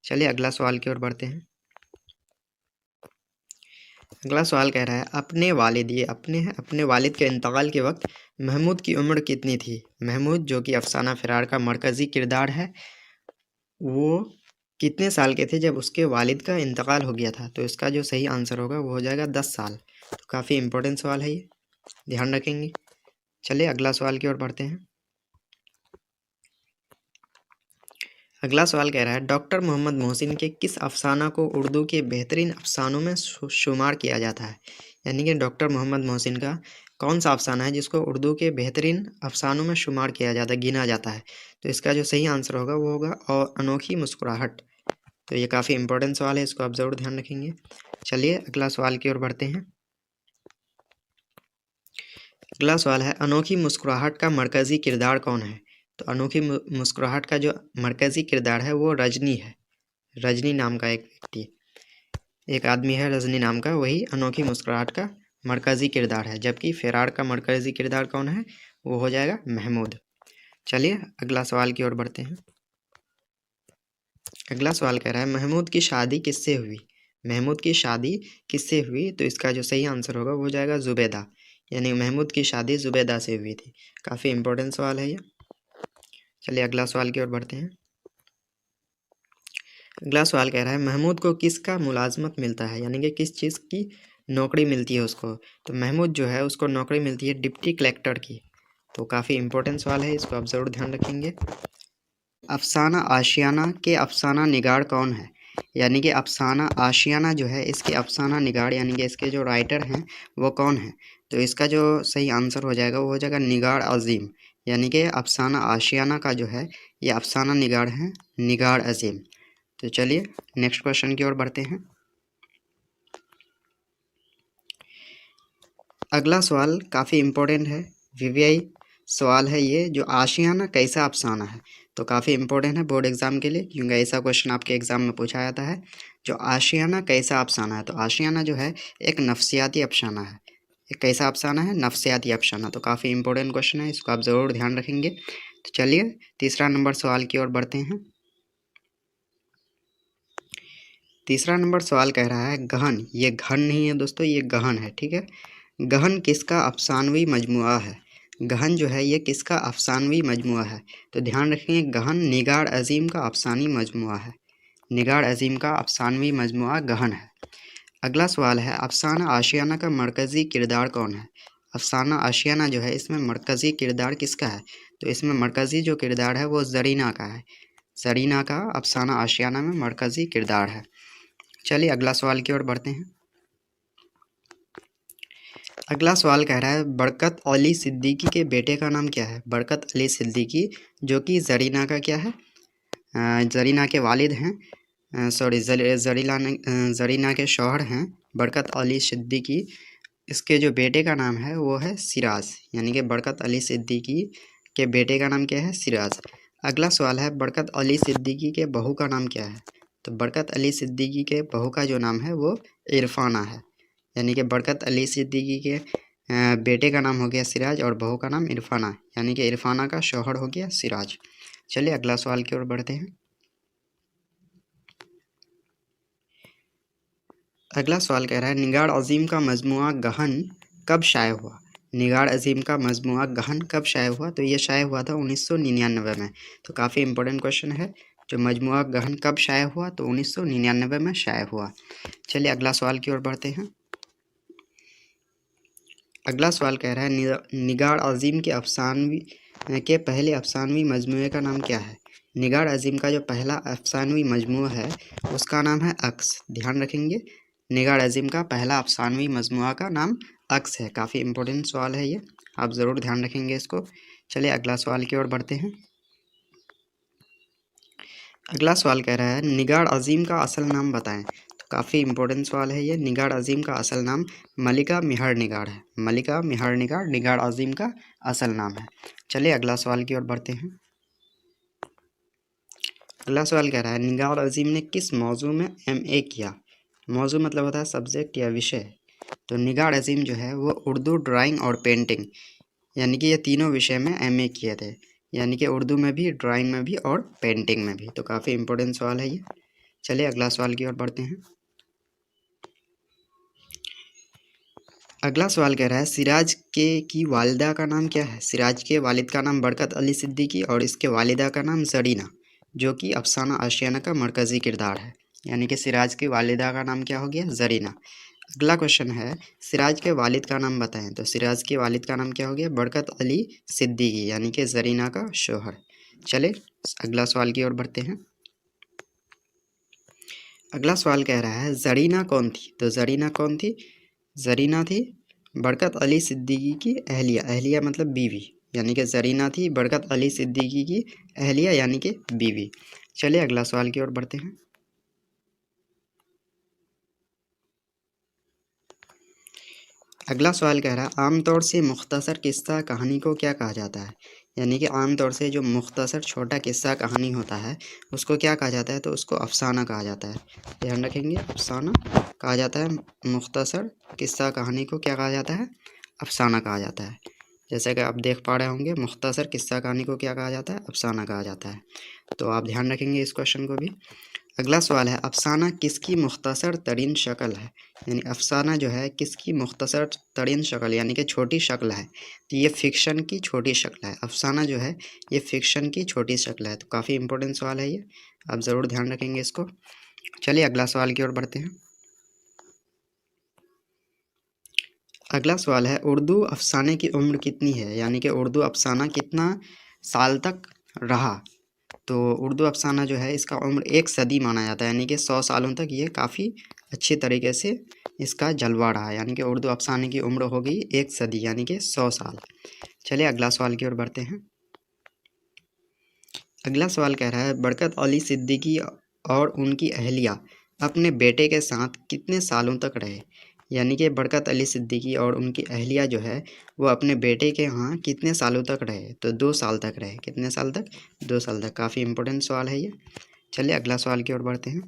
Speaker 1: चलिए अगला सवाल की ओर बढ़ते हैं। अगला सवाल कह रहा है अपने वालिद, ये अपने वालिद के इंतकाल के वक्त महमूद की उम्र कितनी थी? महमूद जो कि अफसाना फ़िरार का मरकज़ी किरदार है, वो कितने साल के थे जब उसके वालिद का इंतकाल हो गया था? तो इसका जो सही आंसर होगा वो हो जाएगा 10 साल। तो काफ़ी इम्पोर्टेंट सवाल है ये, ध्यान रखेंगे। चलिए अगला सवाल की ओर बढ़ते हैं। अगला सवाल कह रहा है डॉक्टर मोहम्मद मोहसिन के किस अफसाना को उर्दू के बेहतरीन अफसानों में शुमार किया जाता है? यानी कि डॉक्टर मोहम्मद मोहसिन का कौन सा अफसाना है जिसको उर्दू के बेहतरीन अफसानों में शुमार किया जाता है, गिना जाता है? तो इसका जो सही आंसर होगा वो होगा और अनोखी मुस्कुराहट। तो ये काफ़ी इंपॉर्टेंट सवाल है, इसको आप ज़रूर ध्यान रखेंगे। चलिए अगला सवाल की ओर बढ़ते हैं। अगला सवाल है अनोखी मुस्कुराहट का मरकज़ी किरदार कौन है? तो अनोखी मुस्कुराहट का जो मरकज़ी किरदार है वो रजनी है। रजनी नाम का एक व्यक्ति, एक आदमी है रजनी नाम का, वही अनोखी मुस्कुराहट का मरकज़ी किरदार है। जबकि फ़िरार का मरकज़ी किरदार कौन है? वो हो जाएगा महमूद। चलिए अगला सवाल की ओर बढ़ते हैं। अगला सवाल कह रहा है महमूद की शादी किससे हुई? महमूद की शादी किससे हुई? तो इसका जो सही आंसर होगा वो हो जाएगा ज़ुबैदा। यानी महमूद की शादी ज़ुबैदा से हुई थी। काफ़ी इंपॉर्टेंट सवाल है ये। चलिए अगला सवाल की ओर बढ़ते हैं। अगला सवाल कह रहा है महमूद को किसका मुलाजमत मिलता है? यानी कि किस चीज़ की नौकरी मिलती है उसको? तो महमूद जो है उसको नौकरी मिलती है डिप्टी कलेक्टर की। तो काफ़ी इंपॉर्टेंट सवाल है, इसको आप ज़रूर ध्यान रखेंगे। अफसाना आशियाना के अफसाना निगार कौन है? यानी कि अफसाना आशियाना जो है इसके अफसाना निगार यानी कि इसके जो राइटर हैं वो कौन है? तो इसका जो सही आंसर हो जाएगा वो हो जाएगा निगार अज़ीम। यानी कि अफसाना आशियाना का जो है ये अफसाना निगार है निगार अज़ीम। तो चलिए नेक्स्ट क्वेश्चन की ओर बढ़ते हैं। अगला सवाल काफ़ी इम्पोर्टेंट है, वीवीआई सवाल है ये, जो आशियाना कैसा अफसाना है? तो काफ़ी इम्पोर्टेंट है बोर्ड एग्ज़ाम के लिए, क्योंकि ऐसा क्वेश्चन आपके एग्ज़ाम में पूछा जाता है। जो आशियाना कैसा अफसाना है? तो आशियाना जो है एक नफ्सियाती अफसाना है। एक कैसा अफसाना है? नफ्सियाती अफसाना। तो काफ़ी इंपॉर्टेंट क्वेश्चन है, इसको आप ज़रूर ध्यान रखेंगे। तो चलिए तीसरा नंबर सवाल की ओर बढ़ते हैं। तीसरा नंबर सवाल कह रहा है गहन, ये घन नहीं है दोस्तों, ये गहन है, ठीक है। गहन किसका अफसानवी मजमुआ है? गहन जो है ये किसका अफसानवी मजमुआ है? तो ध्यान रखेंगे गहन निगार अज़ीम का अफसानी मजमुआ है। निगार अज़ीम का अफसानवी मजमुआ गहन है। अगला सवाल है अफसाना आशियाना का मरकज़ी किरदार कौन है? अफसाना आशियाना जो है इसमें मरकज़ी किरदार किसका है? तो इसमें मरकज़ी जो किरदार है वो ज़रीना का है। ज़रीना का अफसाना आशियाना में मरकज़ी किरदार है। चलिए अगला सवाल की ओर बढ़ते हैं। अगला सवाल कह रहा है बरकत अली सिद्दीकी के बेटे का नाम क्या है? बरकत अली सिद्दीकी जो कि ज़रीना का क्या है? ज़रीना के वालिद हैं, सॉरी ज़रीना के शौहर हैं बरकत अली सिद्दीकी। इसके जो बेटे का नाम है वो है सिराज। यानी कि बरकत अली सिद्दीकी के बेटे का नाम क्या है? सिराज। अगला सवाल है बरकत अली सिद्दीकी के बहू का नाम क्या है? तो बरकत अली सिद्दीकी के बहू का जो नाम है वो इरफाना है। यानी कि बरकत अली सिद्दीकी के बेटे का नाम हो गया सिराज और बहू का नाम इरफाना, यानी कि इरफाना का शौहर हो गया सिराज। चलिए अगला सवाल की ओर बढ़ते हैं। अगला सवाल कह रहा है निगार अज़ीम का मजमुआ गहन कब शाये हुआ? निगार अज़ीम का मजमुआ गहन कब शाये हुआ? तो ये शाये हुआ था 1999 में। तो काफ़ी इंपॉर्टेंट क्वेश्चन है, जो मजमुआ गहन कब शाये हुआ? तो 1999 में शाये हुआ। चलिए अगला सवाल की ओर बढ़ते हैं। अगला सवाल कह रहा है निगार अज़ीम के पहले अफसानवी मजमूए का नाम क्या है? निगार अज़ीम का जो पहला अफसानवी मजमूआ है उसका नाम है अक्स। ध्यान रखेंगे निगार अज़ीम का पहला अफसानवी मजमूआ का नाम अक्स है। काफ़ी इंपॉर्टेंट सवाल है ये, आप ज़रूर ध्यान रखेंगे इसको। चलिए अगला सवाल की ओर बढ़ते हैं। अगला सवाल कह रहा है निगार अज़ीम का असल नाम बताएं। तो काफ़ी इंपॉर्टेंट सवाल है ये। निगार अज़ीम का असल नाम मलिका मिहर निगार है। मलिका मिहर निगार निगार अज़ीम का असल नाम है। चलिए अगला सवाल की ओर बढ़ते हैं। अगला सवाल कह रहा है निगार अजीम ने किस मौजू में MA किया। मौजू मतलब होता है सब्जेक्ट या विषय। तो निगार अजीम जो है वो उर्दू, ड्राइंग और पेंटिंग यानी कि ये तीनों विषय में MA किए थे, यानी कि उर्दू में भी, ड्राइंग में भी और पेंटिंग में भी। तो काफ़ी इंपॉर्टेंट सवाल है ये। चलिए अगला सवाल की ओर बढ़ते हैं। अगला सवाल कह रहा है सिराज के की वालिदा का नाम क्या है। सिराज के वालिद का नाम बरकत अली सिद्दीकी और इसके वालिदा का नाम जरीना, जो कि अफसाना आशियाना का मरकज़ी किरदार है। यानी कि सिराज की वालिदा का नाम क्या हो गया, जरीना। अगला क्वेश्चन है सिराज के वालिद का नाम बताएं। तो सिराज के वालिद का नाम क्या हो गया, बरकत अली सिद्दीकी, यानी कि जरीना का शोहर। चले अगला सवाल की ओर बढ़ते हैं। अगला सवाल कह रहा है जरीना कौन थी। तो जरीना कौन थी, जरीना थी बरकत अली सिद्दीकी की अहलिया। अहलिया मतलब बीवी, यानी कि जरीना थी बरकत अली सिद्दीकी की अहलिया यानी कि बीवी। चलिए अगला सवाल की ओर बढ़ते हैं। अगला सवाल कह रहा है आमतौर से मुख्तसर किस्सा कहानी को क्या कहा जाता है। यानी कि आमतौर से जो मुख्तसर छोटा किस्सा कहानी होता है उसको क्या कहा जाता है, तो उसको अफसाना कहा जाता है। ध्यान रखेंगे, अफसाना कहा जाता है। मुख्तसर किस्सा कहानी को क्या कहा जाता है, अफसाना कहा जाता है। जैसे कि आप देख पा रहे होंगे मुख्तसर किस्सा कहानी को क्या कहा जाता है, अफसाना कहा जाता है। तो आप ध्यान रखेंगे इस क्वेश्चन को भी। अगला सवाल है अफसाना किसकी मुख्तसर तरीन शक्ल है। यानी अफसाना जो है किसकी मुख्तसर तरीन शक्ल यानी कि छोटी शक्ल है। तो ये फिक्शन की छोटी शक्ल है। अफसाना जो है ये फिक्शन की छोटी शक्ल है। तो काफ़ी इंपॉर्टेंट सवाल है ये, आप ज़रूर ध्यान रखेंगे इसको। चलिए अगला सवाल की ओर बढ़ते हैं। अगला सवाल है उर्दू अफसाने की उम्र कितनी है। यानी कि उर्दू अफसाना कितना साल तक रहा। तो उर्दू अफसाना जो है इसका उम्र 1 सदी माना जाता है, यानी कि 100 सालों तक ये काफ़ी अच्छे तरीके से इसका जलवा रहा। यानी कि उर्दू अफसाने की उम्र हो गई 1 सदी यानी कि 100 साल। चलिए अगला सवाल की ओर बढ़ते हैं। अगला सवाल कह रहा है बरकत अली सिद्दीकी और उनकी अहलिया अपने बेटे के साथ कितने सालों तक रहे। यानी कि बरकत अली सिद्दीकी और उनकी अहलिया जो है वो अपने बेटे के यहाँ कितने सालों तक रहे। तो 2 साल तक रहे। कितने साल तक, 2 साल तक। काफ़ी इंपॉर्टेंट सवाल है ये। चलिए अगला सवाल की ओर बढ़ते हैं।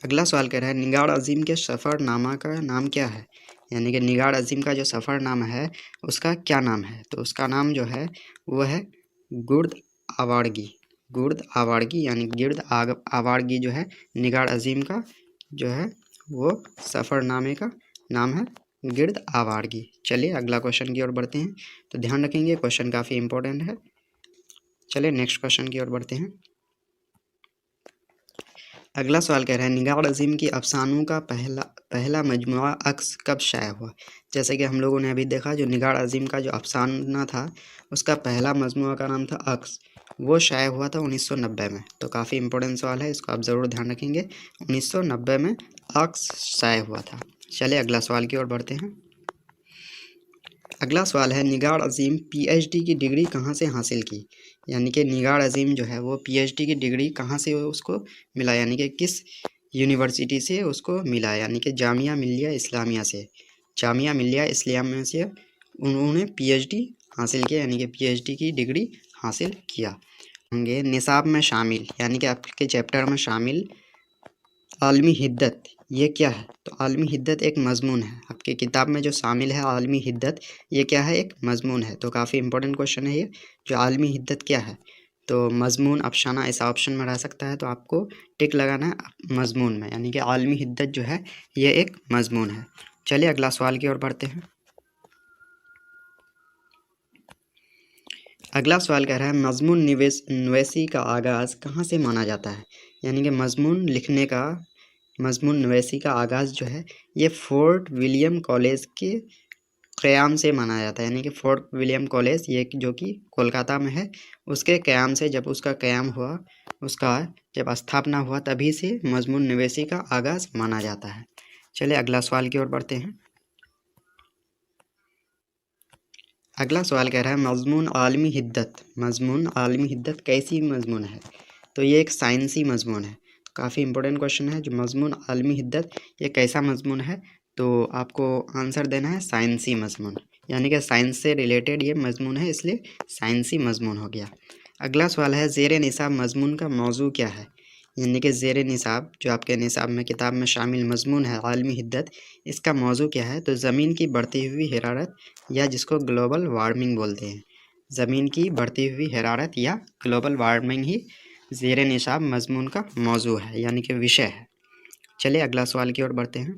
Speaker 1: अगला सवाल कह रहा है निगार अजीम के सफ़रनामा का नाम क्या है। यानी कि निगार अजीम का जो सफ़रनामा है उसका क्या नाम है। तो उसका नाम जो है वो है गुर्द आवारगी। गुर्द आवारगी यानी गिर्द आवारगी जो है निगार अजीम का जो है वो सफ़रनामे का नाम है गिर्द आवारगी। चलिए अगला क्वेश्चन की ओर बढ़ते हैं। तो ध्यान रखेंगे क्वेश्चन काफ़ी इंपॉर्टेंट है। चलिए नेक्स्ट क्वेश्चन की ओर बढ़ते हैं। अगला सवाल कह रहा है निगार अजीम की अफसानों का पहला मजमुआ अक्स कब शाया हुआ। जैसे कि हम लोगों ने अभी देखा जो निगार अजीम का जो अफसाना था उसका पहला मजमुआ का नाम था अक्स, वो शाया हुआ था 1990 में। तो काफ़ी इंपॉर्टेंट सवाल है, इसको आप ज़रूर ध्यान रखेंगे। 1990 में अक्स शाया हुआ था। चलिए अगला सवाल की ओर बढ़ते हैं। अगला सवाल है निगार अजीम PhD की डिग्री कहाँ से हासिल की। यानी कि निगार अजीम जो है वो PhD की डिग्री कहाँ से उसको मिला, यानी कि किस यूनिवर्सिटी से उसको मिला। यानी कि जामिया मिलिया इस्लामिया से, जामिया मिलिया इस्लामिया से उन्होंने PhD हासिल किया, यानी कि PhD की डिग्री हासिल किया। होंगे निसाब में शामिल, यानी कि आपके चैप्टर में शामिल आलमी हिद्दत ये क्या है। तो आलमी हिद्दत एक मजमून है। आपकी किताब में जो शामिल है आलमी हिद्दत ये क्या है, एक मजमून है। तो काफ़ी इंपॉर्टेंट क्वेश्चन है ये, जो आलमी हिद्दत क्या है। तो मजमून अफसाना ऐसा ऑप्शन में रह सकता है, तो आपको टिक लगाना है मजमून में, यानी कि आलमी हिद्दत जो है ये एक मजमून है। चलिए अगला सवाल की ओर बढ़ते हैं। अगला सवाल कह रहा है मजमून नवेसी का आगाज़ कहाँ से माना जाता है। यानी कि मजमून लिखने का, मजमून नवेसी का आगाज़ जो है ये फोर्ट विलियम कॉलेज के क़याम से माना जाता है। यानी कि फोर्ट विलियम कॉलेज ये जो कि कोलकाता में है उसके क़याम से, जब उसका क़याम हुआ, उसका जब स्थापना हुआ तभी से मजमून नवेसी का आगाज़ माना जाता है। चलिए अगला सवाल की ओर बढ़ते हैं। अगला सवाल कह रहा है मजमून आलमी हिद्दत, मजमून आलमी हिद्दत कैसी मजमून है। तो ये एक साइंसी मजमून है। काफ़ी इंपॉर्टेंट क्वेश्चन है, जो मजमून आलमी हिद्दत ये कैसा मजमून है। तो आपको आंसर देना है साइंसी मजमून, यानी कि साइंस से रिलेटेड ये मजमून है, इसलिए साइंसी मजमून हो गया। अगला सवाल है ज़ेर निसाब मजमून का मौजू क्या है। यानी कि ज़ेर निसाब जो आपके निसाब में किताब में शामिल मजमून है आलमी हिद्दत, इसका मौजू क्या है। तो ज़मीन की बढ़ती हुई हरारत या जिसको ग्लोबल वार्मिंग बोलते हैं। ज़मीन की बढ़ती हुई हरारत या ग्लोबल वार्मिंग ही ज़ेर निसाब मजमून का मौजू है, यानी कि विषय है। चलिए अगला सवाल की ओर बढ़ते हैं।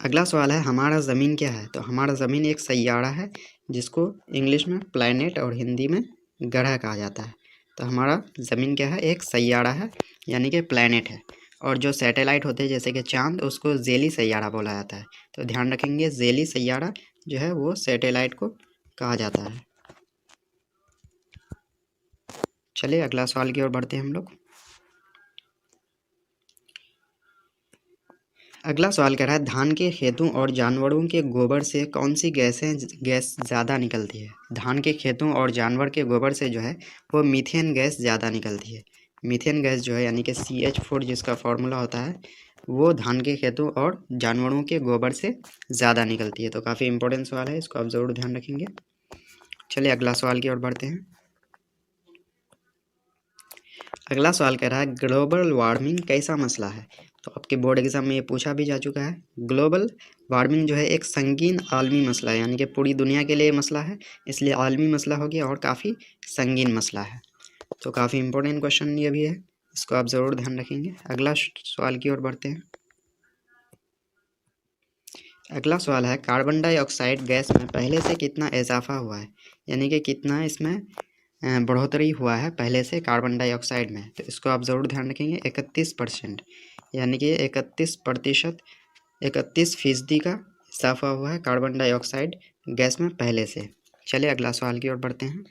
Speaker 1: अगला सवाल है हमारा ज़मीन क्या है। तो हमारा ज़मीन एक सैयारा है जिसको इंग्लिश में प्लैनेट और हिंदी में ग्रह कहा जाता है। तो हमारा ज़मीन क्या है, एक सैयारा है यानी कि प्लैनेट है। और जो सैटेलाइट होते हैं जैसे कि चांद, उसको ज़ेली सैयारा बोला जाता है। तो ध्यान रखेंगे, ज़ेली सैयारा जो है वो सैटेलाइट को कहा जाता है। चलिए अगला सवाल की ओर बढ़ते हैं हम लोग। अगला सवाल कह रहा है धान के खेतों और जानवरों के गोबर से कौन सी गैस ज़्यादा निकलती है। धान के खेतों और जानवर के गोबर से जो है वो मीथेन गैस ज़्यादा निकलती है। मीथेन गैस जो है यानी कि CH4 जिसका फॉर्मूला होता है, वो धान के खेतों और जानवरों के गोबर से ज़्यादा निकलती है। तो काफ़ी इंपॉर्टेंट सवाल है, इसको आप ज़रूर ध्यान रखेंगे। चलिए अगला सवाल की ओर बढ़ते हैं। अगला सवाल कह रहा है ग्लोबल वार्मिंग कैसा मसला है। तो आपके बोर्ड एग्जाम में ये पूछा भी जा चुका है। ग्लोबल वार्मिंग जो है एक संगीन आलमी मसला है, यानी कि पूरी दुनिया के लिए मसला है, इसलिए आलमी मसला हो गया और काफ़ी संगीन मसला है। तो काफ़ी इंपॉर्टेंट क्वेश्चन ये भी है, इसको आप ज़रूर ध्यान रखेंगे। अगला सवाल की ओर बढ़ते हैं। अगला सवाल है कार्बन डाइऑक्साइड गैस में पहले से कितना इजाफा हुआ है, यानी कि कितना इसमें बढ़ोतरी हुआ है पहले से कार्बन डाइऑक्साइड में। तो इसको आप ज़रूर ध्यान रखेंगे। 31%, यानी कि 31%, 31% का इजाफा हुआ है कार्बन डाइऑक्साइड गैस में पहले से। चलिए अगला सवाल की ओर बढ़ते हैं।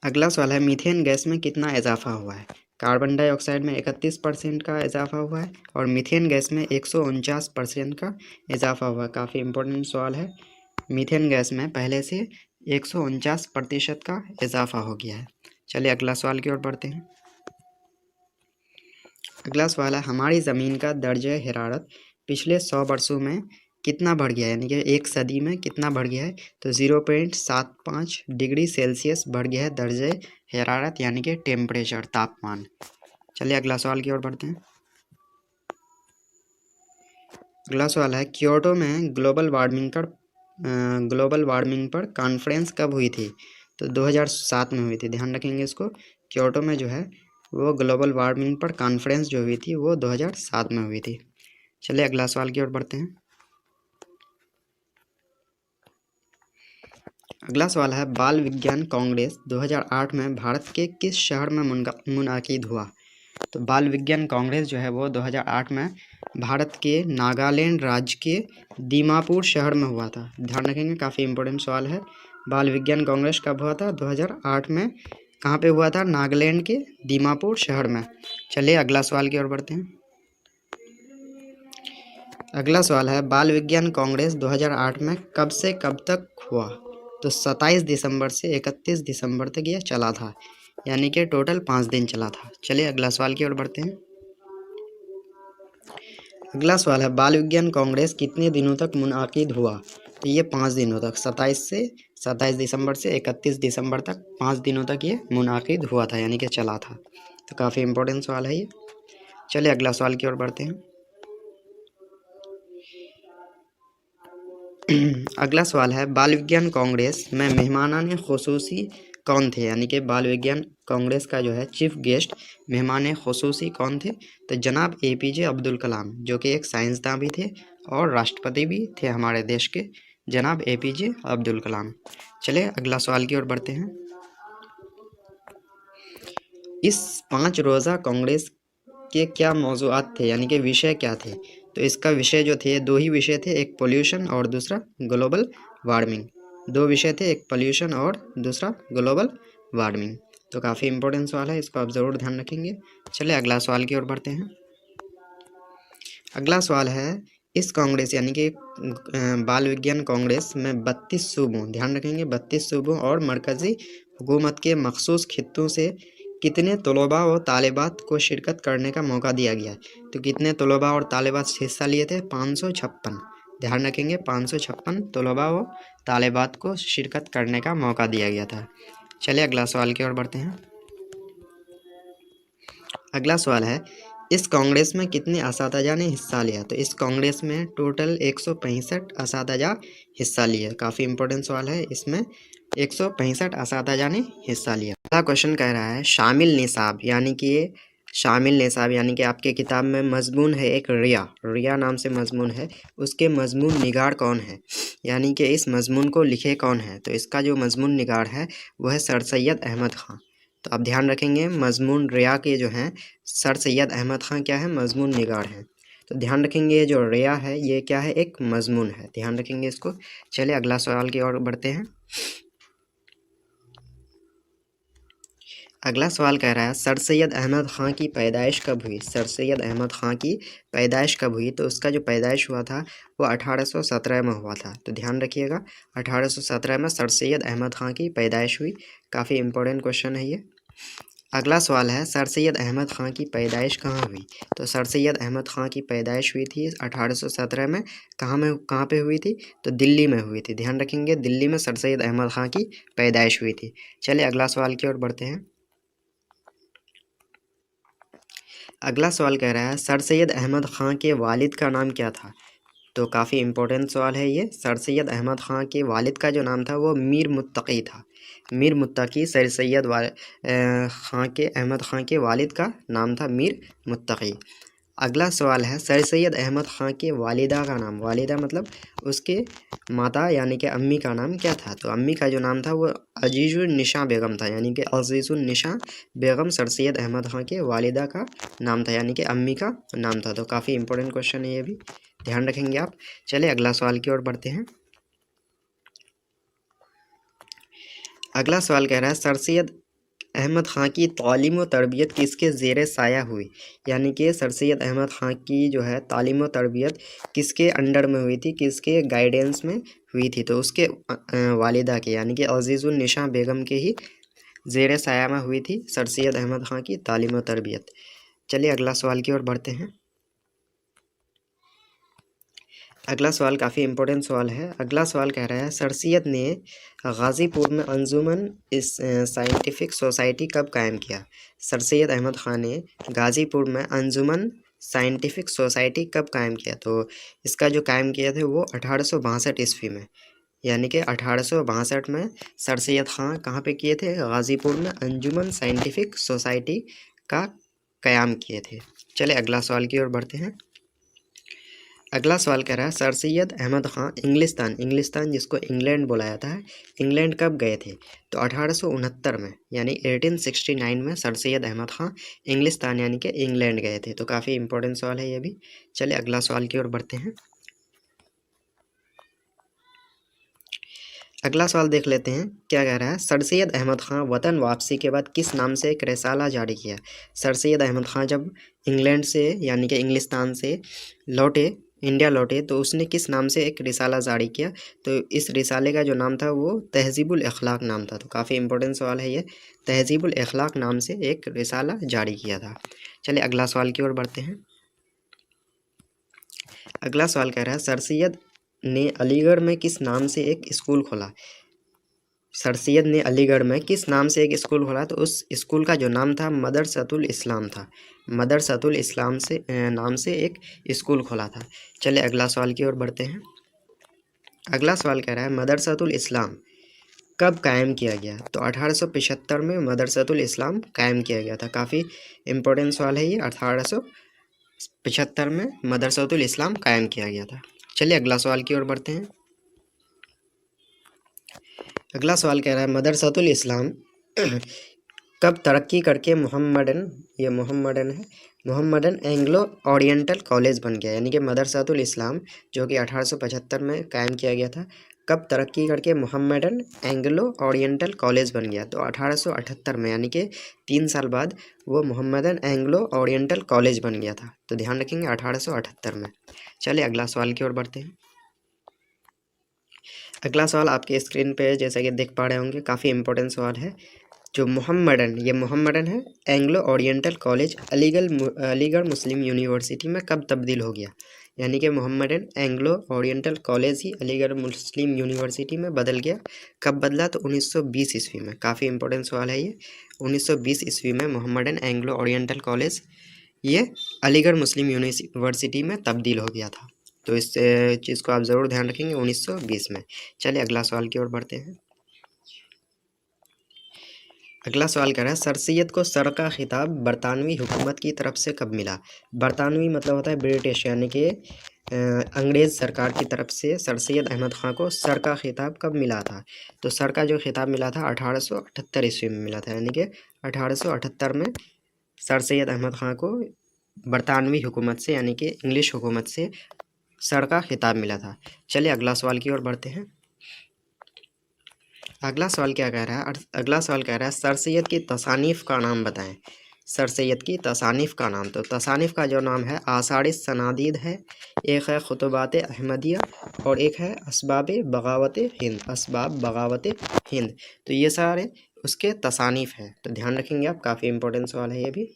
Speaker 1: अगला सवाल है मीथेन गैस में कितना इजाफा हुआ है। कार्बन डाइऑक्साइड में 31% का इजाफा हुआ है और मीथेन गैस में 149% का इजाफा हुआ है। काफ़ी इंपॉर्टेंट सवाल है। मीथेन गैस में पहले से 149% का इजाफा हो गया है। चलिए अगला सवाल की ओर बढ़ते हैं। अगला सवाल है हमारी ज़मीन का दर्जे हरारत पिछले 100 वर्षों में कितना बढ़ गया है, यानी कि एक सदी में कितना बढ़ गया है। तो 0.75 डिग्री सेल्सियस बढ़ गया है दर्जे हरारत, यानी कि टेम्परेचर, तापमान। चलिए अगला सवाल की ओर बढ़ते हैं। अगला सवाल है क्योटो में ग्लोबल वार्मिंग पर कॉन्फ्रेंस कब हुई थी। तो 2007 में हुई थी, ध्यान रखेंगे इसको। क्योटो में जो है वो ग्लोबल वार्मिंग पर कॉन्फ्रेंस जो हुई थी वो 2007 में हुई थी। चलिए अगला सवाल की ओर बढ़ते हैं। अगला सवाल है बाल विज्ञान कांग्रेस 2008 में भारत के किस शहर में मुनाकिद हुआ। तो बाल विज्ञान कांग्रेस जो है वो 2008 में भारत के नागालैंड राज्य के दीमापुर शहर में हुआ था। ध्यान रखेंगे, काफ़ी इंपॉर्टेंट सवाल है। बाल विज्ञान कांग्रेस कब हुआ था, 2008 में। कहाँ पे हुआ था, नागालैंड के दीमापुर शहर में। चलिए अगला सवाल की ओर बढ़ते हैं। अगला सवाल है बाल विज्ञान कांग्रेस 2008 में कब से कब तक हुआ। तो 27 दिसंबर से 31 दिसंबर तक यह चला था, यानी कि टोटल 5 दिन चला था। चलिए अगला सवाल की ओर बढ़ते हैं। अगला सवाल है बाल विज्ञान कांग्रेस कितने दिनों तक मुनाकिद हुआ। तो ये 5 दिनों तक, 27 दिसंबर से 31 दिसंबर तक 5 दिनों तक ये मुनाकिद हुआ था, यानी कि चला था। तो काफ़ी इंपॉर्टेंट सवाल है ये। चलिए अगला सवाल की ओर बढ़ते हैं। अगला सवाल है बाल विज्ञान कांग्रेस में मेहमानान खुसूसी कौन थे, यानी कि बाल विज्ञान कांग्रेस का जो है चीफ गेस्ट मेहमान खुसूसी कौन थे। तो जनाब APJ अब्दुल कलाम, जो कि एक साइंसदान भी थे और राष्ट्रपति भी थे हमारे देश के, जनाब APJ अब्दुल कलाम। चलिए अगला सवाल की ओर बढ़ते हैं। इस 5 रोज़ा कांग्रेस के क्या मौज़ूआत थे, यानी कि विषय क्या थे। तो इसका विषय जो थे, 2 ही विषय थे, एक पोल्यूशन और दूसरा ग्लोबल वार्मिंग। 2 विषय थे, एक पोल्यूशन और दूसरा ग्लोबल वार्मिंग। तो काफ़ी इंपॉर्टेंट सवाल है, इसको आप ज़रूर ध्यान रखेंगे। चलिए अगला सवाल की ओर बढ़ते हैं। अगला सवाल है इस कांग्रेस यानी कि बाल विज्ञान कांग्रेस में 32 सूबों, ध्यान रखेंगे 32 सूबों और मरकज़ी हुकूमत के मखसूस खित्तों से कितने तलबा व तालिबात को शिरकत करने का मौका दिया गया है। तो कितने तलबा और तालिबात हिस्सा लिए थे, 556। ध्यान रखेंगे 556 तलबा व तालिबात को शिरकत करने का मौका दिया गया था। चलिए अगला सवाल की ओर बढ़ते हैं। अगला सवाल है, इस कांग्रेस में कितने असातिज़ा ने हिस्सा लिया? तो इस कांग्रेस में टोटल 165 असातिज़ा हिस्सा लिए। काफ़ी इंपॉर्टेंट सवाल है, इसमें 165 असातिज़ा ने हिस्सा लिया। अगला क्वेश्चन कह रहा है, शामिल निसाब यानी कि आपके किताब में मजमून है एक रिया नाम से मजमून है, उसके मजमून निगार कौन है? यानी कि इस मजमून को लिखे कौन है? तो इसका जो मजमून निगार है वह है सर सैयद अहमद ख़ान। तो आप ध्यान रखेंगे मजमून रिया के जो हैं सर सैयद अहमद ख़ान क्या है? मजमून निगार हैं। तो ध्यान रखेंगे ये जो रिया है ये क्या है? एक मजमून है, ध्यान रखेंगे इसको। चलिए अगला सवाल की ओर बढ़ते हैं। अगला सवाल कह रहा है, सर सैयद अहमद ख़ान की पैदाइश कब हुई? सर सैयद अहमद ख़ान की पैदाइश कब हुई? तो उसका जो पैदाइश हुआ था वो 1817 में हुआ था। तो ध्यान रखिएगा 1817 में सर सैयद अहमद ख़ान की पैदाइश हुई। काफ़ी इंपॉर्टेंट क्वेश्चन है ये। अगला सवाल है, सर सैयद अहमद ख़ान की पैदाइश कहाँ हुई? तो सर सैयद अहमद ख़ान की पैदाइश हुई थी 1817 में। कहाँ पे हुई थी? तो दिल्ली में हुई थी। ध्यान रखेंगे दिल्ली में सर सैयद अहमद ख़ान की पैदाइश हुई थी। चलिए अगला सवाल की ओर बढ़ते हैं। अगला सवाल कह रहा है, सर सैयद अहमद ख़ान के वालिद का नाम क्या था? तो काफ़ी इंपॉर्टेंट सवाल है ये। सर सैयद अहमद ख़ान के वालिद का जो नाम था वो मीर मुत्तकी था। मीर मुत्तकी सर सैयद अहमद ख़ान के वालिद का नाम था मीर मुत्तकी। अगला सवाल है, सर सैयद अहमद ख़ान के वालिदा का नाम, वालिदा मतलब उसके माता यानी कि अम्मी का नाम क्या था? तो अम्मी का जो नाम था वो अजीज़ुन्निसा बेगम था, यानी कि अजीज़ुन्निसा बेगम सर सैयद अहमद ख़ान के वालिदा का नाम था, यानी कि अम्मी का नाम था। तो काफ़ी इंपॉर्टेंट क्वेश्चन है ये भी, ध्यान रखेंगे आप। चलिए अगला सवाल की ओर बढ़ते हैं। अगला सवाल कह रहा है, सर सैयद अहमद ख़ान की तालीम व तरबियत किसके ज़ेर साया हुई? यानी कि सर सैयद अहमद ख़ान की जो है तालीम व तरबियत किसके अंडर में हुई थी, किसके गाइडेंस में हुई थी? तो उसके वालिदा के यानी कि अजीज़ुन्निसा बेगम के ही ज़ेर साया में हुई थी सर सैयद अहमद ख़ान की तालीम व तरबियत। चलिए अगला सवाल की ओर बढ़ते हैं। अगला सवाल काफ़ी इंपॉर्टेंट सवाल है। अगला सवाल कह रहा है, सर सैयद ने गाज़ीपुर में अंजुमन साइंटिफिक सोसाइटी कब कायम किया? सर सैयद अहमद ख़ान ने गाज़ीपुर में अंजुमन साइंटिफिक सोसाइटी कब कायम किया? तो इसका जो कायम किया थे वो 1862 ईस्वी में, यानी कि 1862 में सर सैयद ख़ान कहाँ पे किए थे? गाज़ीपुर में अंजुमन साइंटिफिक सोसाइटी का क़याम किए थे। चलिए अगला सवाल की ओर बढ़ते हैं। अगला सवाल कह रहा है, सर सैयद अहमद ख़ान इंग्लिस्तान जिसको इंग्लैंड बोला जाता है, इंग्लैंड कब गए थे? तो 1869 में, यानी 1869 में सर सैयद अहमद ख़ान इंग्लिस्तान यानी कि इंग्लैंड गए थे। तो काफ़ी इंपॉर्टेंट सवाल है ये भी। चलिए अगला सवाल की ओर बढ़ते हैं। अगला सवाल देख लेते हैं क्या कह रहा है, सर सैयद अहमद ख़ान वतन वापसी के बाद किस नाम से एक रिसाला जारी किया? सर सैयद अहमद ख़ान जब इंग्लैंड से यानी कि इंग्लिस्तान से इंडिया लौटे तो उसने किस नाम से एक रिसाला जारी किया? तो इस रिसाले का जो नाम था वो तहज़ीबुल अखलाक नाम था। तो काफ़ी इंपॉर्टेंट सवाल है ये, तहज़ीबुल अखलाक नाम से एक रिसाला जारी किया था। चलिए अगला सवाल की ओर बढ़ते हैं। अगला सवाल कह रहा है, सर सैयद ने अलीगढ़ में किस नाम से एक स्कूल खोला? सर सैयद ने अलीगढ़ में किस नाम से एक स्कूल खोला? तो उस स्कूल का जो नाम था मदरसतुल इस्लाम था। मदरसतुल इस्लाम से नाम से एक स्कूल खोला था। चलिए अगला सवाल की ओर बढ़ते हैं। अगला सवाल कह रहा है, मदरसतुल इस्लाम कब कायम किया गया? तो 1875 में मदरसतुल इस्लाम कायम किया गया था। काफ़ी इंपॉर्टेंट सवाल है ये, 1875 में मदरसतुल इस्लाम कायम किया गया था। चलिए अगला सवाल की ओर बढ़ते हैं। अगला सवाल कह रहा है, मदरसतुल इस्लाम कब तरक्की करके मोहम्मदन एंग्लो ओरिएंटल कॉलेज बन गया? यानी कि मदरसतुल इस्लाम जो कि 1875 में कायम किया गया था, कब तरक्की करके मोहम्मदन एंग्लो ओरिएंटल कॉलेज बन गया? तो 1878 में, यानी कि 3 साल बाद वो मोहम्मदन एंग्लो ओरिएंटल कॉलेज बन गया था। तो ध्यान रखेंगे 1878 में। चलिए अगला सवाल की ओर बढ़ते हैं। अगला सवाल आपके स्क्रीन पे जैसा कि देख पा रहे होंगे, काफ़ी इंपॉर्टेंट सवाल है। जो मोहम्मदन है एंग्लो ओरिएंटल कॉलेज अलीगढ़ मुस्लिम यूनिवर्सिटी में कब तब्दील हो गया? यानी कि मोहम्मदन एंग्लो ओरिएंटल कॉलेज ही अलीगढ़ मुस्लिम यूनिवर्सिटी में बदल गया। कब बदला? तो 1920 ईस्वी में। काफ़ी इंपॉर्टेंट सवाल है ये। 1920 ईस्वी में मोहम्मदन एंग्लो ओरिएंटल कॉलेज ये अलीगढ़ मुस्लिम यूनिवर्सिटी में तब्दील हो गया था। तो इस चीज़ को आप ज़रूर ध्यान रखेंगे 1920 में। चलिए अगला सवाल की ओर बढ़ते हैं। अगला सवाल कह रहा है सर सैयद को सर का खिताब बरतानवी हुकूमत की तरफ से कब मिला? बरतानवी मतलब होता है ब्रिटिश, यानी कि अंग्रेज़ सरकार की तरफ से सर सैयद अहमद ख़ान को सर का खिताब कब मिला था? तो सर का जो खिताब मिला था 1878 ईस्वी में मिला था, यानी कि 1878 में सर सैयद अहमद ख़ान को बरतानवी हुकूमत से यानी कि इंग्लिश हुकूमत से सर का खिताब मिला था। चलिए अगला सवाल की ओर बढ़ते हैं। अगला सवाल क्या कह रहा है? अगला सवाल कह रहा है सर सैयद की तसानीफ़ का नाम बताएं। सर सैयद की तसानीफ़ का नाम, तो तसानीफ़ का जो नाम है आसार सनादीद है, एक है खुतबात अहमदिया और एक है असबाब बगावत हिंद। असबाब बगावत हिंद, तो ये सारे उसके तसानीफ़ है, तो ध्यान रखेंगे आप। काफ़ी इंपॉर्टेंट सवाल है ये भी।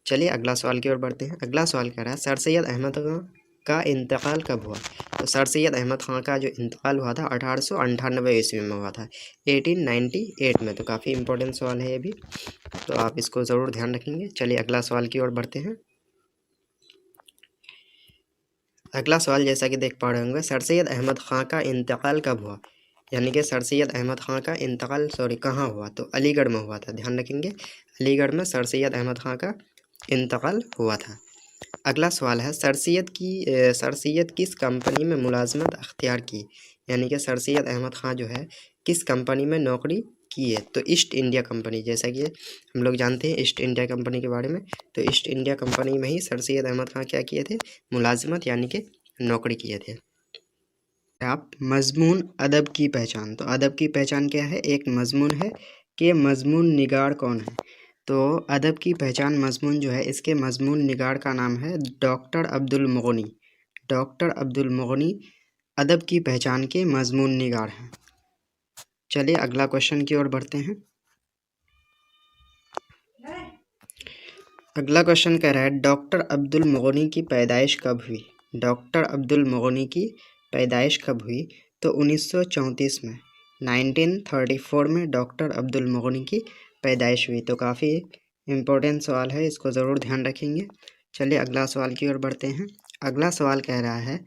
Speaker 1: चलिए अगला सवाल की ओर बढ़ते हैं। अगला सवाल कह रहा है सर सैयद अहमद खान का इंतकाल कब हुआ? तो सर सैयद अहमद ख़ान का जो इंतकाल हुआ था 1898 ईस्वी में हुआ था, 1898 में। तो काफ़ी इंपॉर्टेंट सवाल है ये भी, तो आप इसको ज़रूर ध्यान रखेंगे। चलिए अगला सवाल की ओर बढ़ते हैं। अगला सवाल जैसा कि देख पा रहे होंगे, सर सैयद अहमद ख़ान का इंतकाल कब हुआ? यानी कि सर सैयद अहमद ख़ान का इंतकाल कहाँ हुआ? तो अलीगढ़ में हुआ था, ध्यान रखेंगे। अलीगढ़ में सर सैयद अहमद ख़ान का इंतकाल हुआ था। अगला सवाल है सर सैयद किस कंपनी में मुलाजमत अख्तियार की? यानी कि सर सैयद अहमद ख़ान जो है किस कंपनी में नौकरी की है? तो ईस्ट इंडिया कंपनी, जैसा कि हम लोग जानते हैं ईस्ट इंडिया कंपनी के बारे में। तो ईस्ट इंडिया कंपनी में ही सर सैयद अहमद ख़ान क्या किए थे? मुलाजमत यानी कि नौकरी किए थे। आप मज़मून अदब की पहचान, तो अदब की पहचान क्या है? एक मज़मून है कि मज़मून निगार कौन है? तो अदब की पहचान मज़मून जो है, इसके मज़मून निगार का नाम है डॉक्टर अब्दुल मुग़नी। डॉक्टर अब्दुल मुग़नी अदब की पहचान के मज़मून निगार हैं। चलिए अगला क्वेश्चन की ओर बढ़ते हैं। अगला क्वेश्चन कह रहा है डॉक्टर अब्दुल मुग़नी की पैदाइश कब हुई? डॉक्टर अब्दुल मुग़नी की पैदाइश कब हुई? तो 1934 में, 1934 में डॉक्टर अब्दुल मुग़नी की पैदाइश हुई। तो काफ़ी इम्पोर्टेंट सवाल है, इसको ज़रूर ध्यान रखेंगे। चलिए अगला सवाल की ओर बढ़ते हैं। अगला सवाल कह रहा है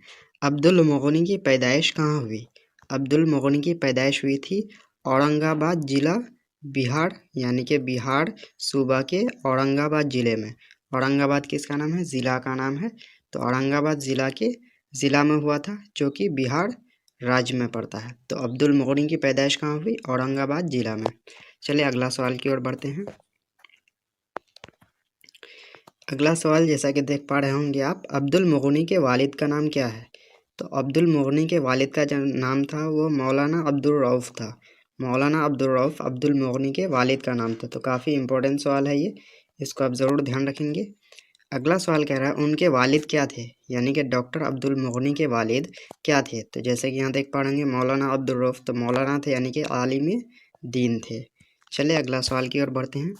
Speaker 1: अब्दुल मुग़नी की पैदाइश कहाँ हुई? अब्दुल मुग़नी की पैदाइश हुई थी औरंगाबाद ज़िला, बिहार, यानी कि बिहार सूबा के औरंगाबाद ज़िले में। औरंगाबाद किसका नाम है? ज़िला का नाम है। तो औरंगाबाद ज़िला में हुआ था, जो कि बिहार राज्य में पड़ता है। तो अब्दुल मुग़नी की पैदाइश कहाँ हुई? औरंगाबाद ज़िला में। चलिए अगला सवाल की ओर बढ़ते हैं। अगला सवाल जैसा कि देख पा रहे होंगे आप, अब्दुल मुग़नी के वालिद का नाम क्या है? तो अब्दुल मुग़नी के वालिद का जो नाम था वो मौलाना अब्दुल रऊफ़ था। मौलाना अब्दुल रऊफ़ अब्दुल मुग़नी के वालिद का नाम था। तो काफ़ी इंपॉर्टेंट सवाल है ये, इसको आप ज़रूर ध्यान रखेंगे। अगला सवाल कह रहा है उनके वालिद क्या थे? यानी कि डॉक्टर अब्दुल मुग़नी के वालिद क्या थे? तो जैसे कि यहाँ देख पा रहे हैं मौलाना अब्दुल रऊफ़, तो मौलाना थे यानी कि आलिम दीन थे। चलिए अगला सवाल की ओर बढ़ते हैं।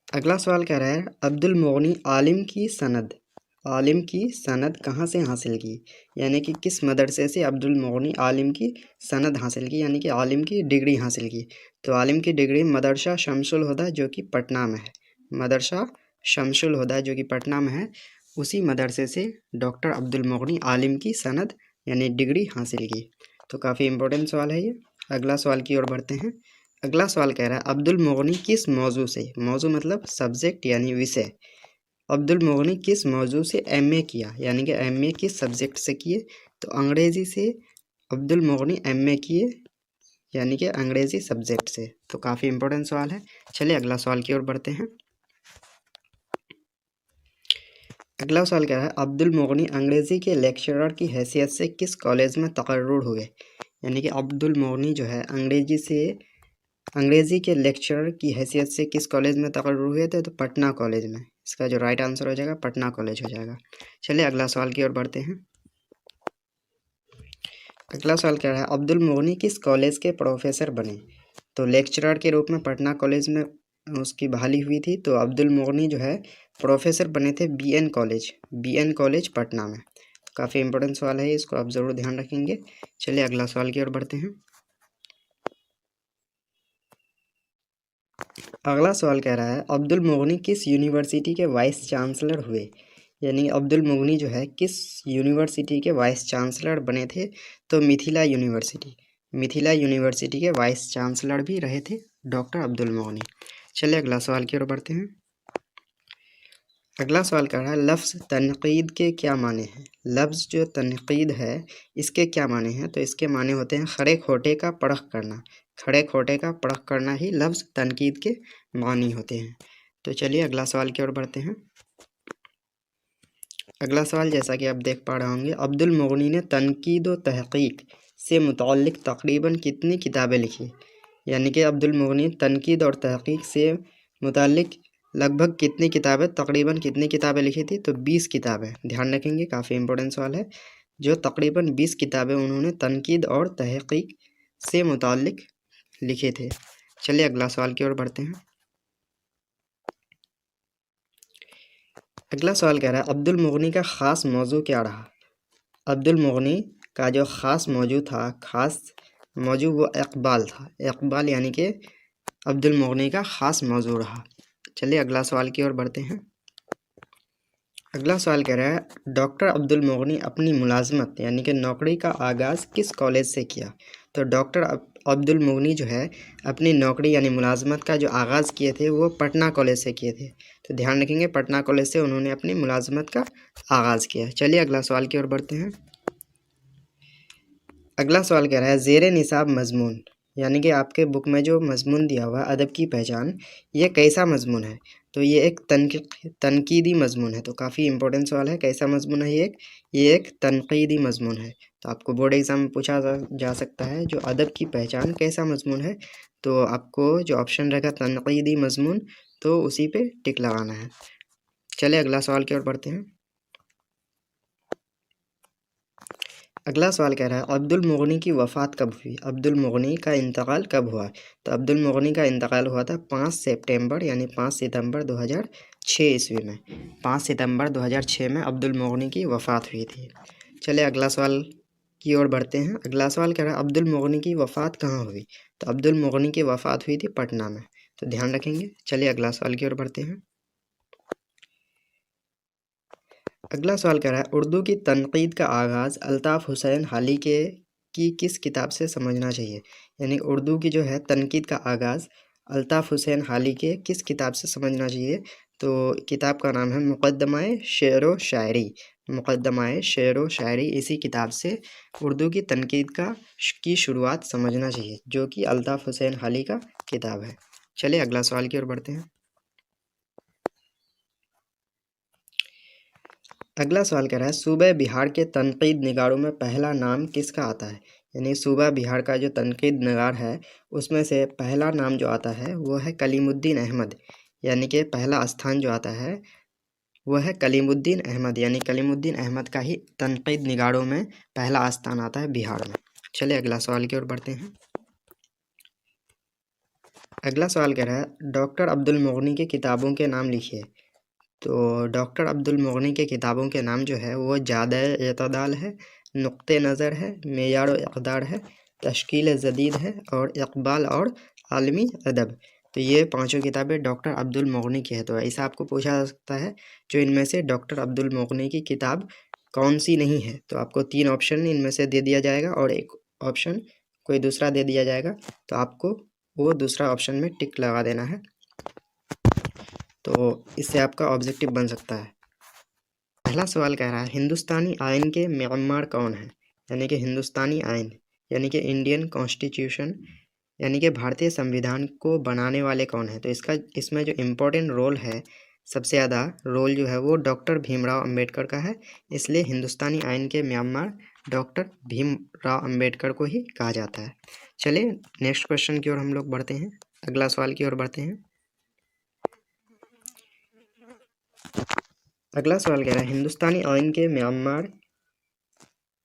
Speaker 1: अगला सवाल कह रहा है अब्दुल मुग़नी आलिम की सनद कहाँ से हासिल की? यानी कि किस मदरसे से अब्दुल मुग़नी आलिम की सनद हासिल की, यानी कि आलिम की डिग्री हासिल की? तो आलिम की डिग्री मदरसा शमसुल हुदा जो कि पटना में है। मदरसा शमसुल हुदा जो कि पटना में है, उसी मदरसे से डॉक्टर अब्दुल मुग़नी आलिम की सनद यानी डिग्री हासिल की। तो काफ़ी इंपॉर्टेंट सवाल है ये। अगला सवाल की ओर बढ़ते हैं। अगला सवाल कह रहा है अब्दुल मुग़नी किस मौजू से, मौजू मतलब सब्जेक्ट यानी विषय, अब्दुल मुग़नी किस मौजू से एमए किया? यानी कि एमए किस सब्जेक्ट से किए? तो अंग्रेज़ी से अब्दुल मुग़नी एमए किए, यानी कि अंग्रेज़ी सब्जेक्ट से। तो काफ़ी इंपॉर्टेंट सवाल है। चलिए अगला सवाल की ओर बढ़ते हैं। अगला सवाल कह रहा है अब्दुल मुग़नी अंग्रेज़ी के लेक्चरर की हैसियत से किस कॉलेज में तकर्रुर हुए? यानी कि अब्दुल मुग़नी जो है अंग्रेज़ी के लेक्चरर की हैसियत से किस कॉलेज में तकर्रुर हुए थे? तो पटना कॉलेज में। इसका जो राइट आंसर हो जाएगा पटना कॉलेज हो जाएगा। चलिए अगला सवाल की ओर बढ़ते हैं। अगला सवाल क्या है अब्दुल मुग़नी किस कॉलेज के प्रोफेसर बने? तो लेक्चरर के रूप में पटना कॉलेज में उसकी बहाली हुई थी। तो अब्दुल मुग़नी जो है प्रोफेसर बने थे BN कॉलेज पटना में। काफ़ी इंपॉर्टेंट सवाल है, इसको आप ज़रूर ध्यान रखेंगे। चलिए अगला सवाल की ओर बढ़ते हैं। अगला सवाल कह रहा है अब्दुल मुगनी किस यूनिवर्सिटी के वाइस चांसलर हुए। यानी अब्दुल मुगनी जो है किस यूनिवर्सिटी के वाइस चांसलर बने थे, तो मिथिला यूनिवर्सिटी के वाइस चांसलर भी रहे थे डॉक्टर अब्दुल मुगनी। चलिए अगला सवाल की ओर बढ़ते हैं। अगला सवाल कर रहा है लफ्ज़ तनकीद के क्या माने हैं। लफ्ज़ जो तनकीद है इसके क्या माने हैं, तो इसके माने होते हैं खड़े खोटे का परख करना। खड़े खोटे का परख करना ही लफ्ज़ तनकीद के मानी होते हैं। तो चलिए अगला सवाल की ओर बढ़ते हैं। अगला सवाल जैसा कि आप देख पा रहे होंगे, अब्दुल मुगनी ने तनकीद व तहकीक से मुताल्लिक़ तकरीबन कितनी किताबें लिखी। यानी कि अब्दुल मुगनी तनकीद और तहकीक से मुताल्लिक़ लगभग कितनी किताबें, तकरीबन कितनी किताबें लिखी थी, तो 20 किताबें। ध्यान रखेंगे, काफ़ी इंपॉर्टेंट सवाल है। जो तकरीबन 20 किताबें उन्होंने तनकीद और तहकीक से मुताल्लिक़ लिखे थे। चलिए अगला सवाल की ओर बढ़ते हैं। अगला सवाल कह रहा है अब्दुल मुगनी का ख़ास मौजू क्या रहा। अब्दुल मुगनी का जो ख़ास मौजू वो इक़बाल था। इक़बाल यानी कि अब्दुल मुगनी का ख़ास मौजू रहा। चलिए अगला सवाल की ओर बढ़ते हैं। अगला सवाल कह रहा है डॉक्टर अब्दुल मुगनी अपनी मुलाजमत यानी कि नौकरी का आगाज़ किस कॉलेज से किया। तो डॉक्टर अब्दुल मुगनी जो है अपनी नौकरी यानी मुलाजमत का जो आगाज़ किए थे वो पटना कॉलेज से किए थे। तो ध्यान रखेंगे, पटना कॉलेज से उन्होंने अपनी मुलाजमत का आगाज़ किया। चलिए अगला सवाल की ओर बढ़ते हैं। अगला सवाल कह रहा है ज़ेरे निसाब मज़मून यानी कि आपके बुक में जो मज़मून दिया हुआ है अदब की पहचान, ये कैसा मज़मून है। तो ये एक तनकीदी मज़मून है। तो काफ़ी इंपॉर्टेंट सवाल है, कैसा मज़मून है ये एक तनकीदी मज़मून है। तो आपको बोर्ड एग्ज़ाम में पूछा जा सकता है जो अदब की पहचान कैसा मज़मून है, तो आपको जो ऑप्शन रहेगा तनकीदी मज़मून, तो उसी पे टिक लगाना है। चलिए अगला सवाल की ओर बढ़ते हैं। अगला सवाल कह रहा है अब्दुल मुगनी की वफ़ात कब हुई। अब्दुल मुगनी का इंतकाल कब हुआ। तो अब्दुल मुगनी का इंतकाल हुआ था 5 सितंबर यानी 5 सितंबर 2006 ईस्वी में। 5 सितंबर 2006 में अब्दुल मुगनी की वफ़ात हुई थी। चलिए अगला सवाल की ओर बढ़ते हैं। अगला सवाल कह रहा है अब्दुल मुगनी की वफ़ात कहाँ हुई। तो अब्दुल मुगनी की वफ़ात हुई थी पटना में। तो ध्यान रखेंगे। चलिए अगला सवाल की ओर बढ़ते हैं। अगला सवाल कह रहा है उर्दू की तनकीद का आगाज़ अल्ताफ़ हुसैन हाली की किस किताब से समझना चाहिए। यानी उर्दू की जो है तनकीद का आगाज़ अल्ताफ़ हुसैन हाली के किस किताब से समझना चाहिए। तो किताब का नाम है मुक़द्दमाए शेर व शायरी। मुक़द्दमाए शेर व शायरी, इसी किताब से उर्दू की तनकीद की शुरुआत समझना चाहिए, जो कि अल्ताफ़ हुसैन हाली का किताब है। चलिए अगला सवाल की ओर बढ़ते हैं। अगला सवाल कह रहा है सूबे बिहार के तनकीद निगारों में पहला नाम किसका आता है। यानी सूबा बिहार का जो तनकीद निगार है उसमें से पहला नाम जो आता है वो है कलीमुद्दीन अहमद। यानी कि पहला स्थान जो आता है वो है कलीमुद्दीन अहमद। यानी कलीमुद्दीन अहमद का ही तनकीद निगारों में पहला स्थान आता है बिहार में। चलिए अगला सवाल की ओर बढ़ते हैं। अगला सवाल कह रहा है डॉक्टर अब्दुल मुगनी की किताबों के नाम लिखिए। तो डॉक्टर अब्दुल मुगनी के किताबों के नाम जो है वो जाद-ए-इत्दाल है, नुक्ते नज़र है, मेयार व इक़दार है, तश्कील जदीद है और इक़बाल और आलमी अदब। तो ये पांचों किताबें डॉक्टर अब्दुल मुगनी की है। तो ऐसा आपको पूछा जा सकता है जो इनमें से डॉक्टर अब्दुल मुगनी की किताब कौन सी नहीं है। तो आपको 3 ऑप्शन इनमें से दे दिया जाएगा और एक ऑप्शन कोई दूसरा दे दिया जाएगा। तो आपको वो दूसरा ऑप्शन में टिक लगा देना है, तो इससे आपका ऑब्जेक्टिव बन सकता है। पहला सवाल कह रहा है हिंदुस्तानी आइन के मेअम्मार कौन है। यानी कि हिंदुस्तानी आइन यानी कि इंडियन कॉन्स्टिट्यूशन यानी कि भारतीय संविधान को बनाने वाले कौन है। तो इसमें जो इम्पोर्टेंट रोल है, सबसे ज़्यादा रोल जो है वो डॉक्टर भीमराव अंबेडकर का है। इसलिए हिंदुस्तानी आइन के मेअम्मार डॉक्टर भीमराव अंबेडकर को ही कहा जाता है। चलिए नेक्स्ट क्वेश्चन की ओर हम लोग बढ़ते हैं। अगला सवाल की ओर बढ़ते हैं। अगला सवाल कह रहा है हिंदुस्तानी आइन के मेअम्मार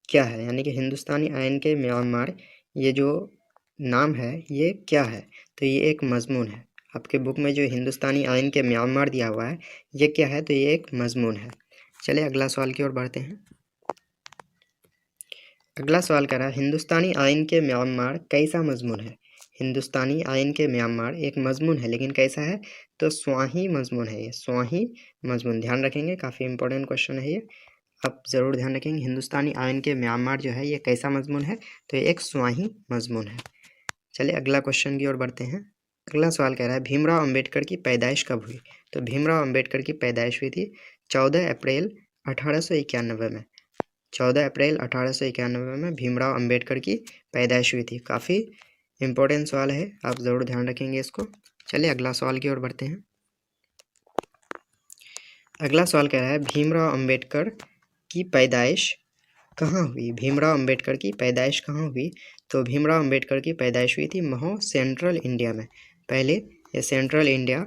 Speaker 1: क्या है। यानी कि हिंदुस्तानी आइन के मेअम्मार ये जो नाम है ये क्या है। तो ये एक मजमून है। आपके बुक में जो हिंदुस्तानी आइन के म्यांमार दिया हुआ है ये क्या है, तो ये एक मजमून है। चलिए अगला सवाल की ओर बढ़ते हैं। अगला सवाल कह रहा है हिंदुस्तानी आइन के म्यांमार कैसा मजमून है। हिंदुस्तानी आइन के म्यांमार एक मजमून है, लेकिन कैसा है, तो स्वाही मजमून है। ये स्वाही मजमून, ध्यान रखेंगे, काफ़ी इंपॉर्टेंट क्वेश्चन है ये, आप ज़रूर ध्यान रखेंगे। हिंदुस्तानी आइन के म्यांमार जो है ये कैसा मजमून है, तो ये एक स्वाही मजमून है। चलिए अगला क्वेश्चन की ओर बढ़ते हैं। अगला सवाल कह रहा है भीमराव अंबेडकर की पैदाइश कब हुई। तो भीमराव अंबेडकर की पैदाइश हुई थी 14 अप्रैल 1891 में। 14 अप्रैल 1891 में भीमराव अंबेडकर की पैदाइश हुई थी। काफ़ी इम्पोर्टेंट सवाल है, आप ज़रूर ध्यान रखेंगे इसको। चलिए अगला सवाल की ओर बढ़ते हैं। अगला सवाल कह रहा है भीमराव अंबेडकर की पैदाइश कहाँ हुई। भीमराव अंबेडकर की पैदाइश कहाँ हुई, तो भीमराव अंबेडकर की पैदाइश हुई थी महो, सेंट्रल इंडिया में। पहले ये सेंट्रल इंडिया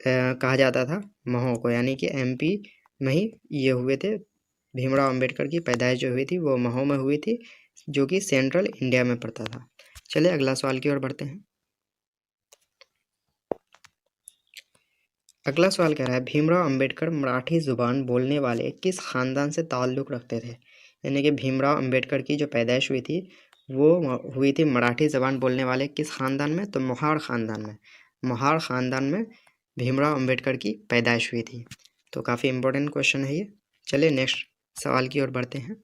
Speaker 1: कहा जाता था महो को, यानी कि एमपी में ही ये हुए थे। भीमराव अंबेडकर की पैदाइश जो हुई थी वो महो में हुई थी, जो कि सेंट्रल इंडिया में पड़ता था। चलिए अगला सवाल की ओर बढ़ते हैं। अगला सवाल कह रहा है भीमराव अंबेडकर मराठी ज़ुबान बोलने वाले किस ख़ानदान से ताल्लुक़ रखते थे। यानी कि भीमराव अंबेडकर की जो पैदाइश हुई थी वो हुई थी मराठी ज़बान बोलने वाले किस ख़ानदान में, तो मोहार ख़ानदान में। मोहार ख़ानदान में भीमराव अंबेडकर की पैदाइश हुई थी। तो काफ़ी इम्पोर्टेंट क्वेश्चन है ये। चलिए नेक्स्ट सवाल की ओर बढ़ते हैं।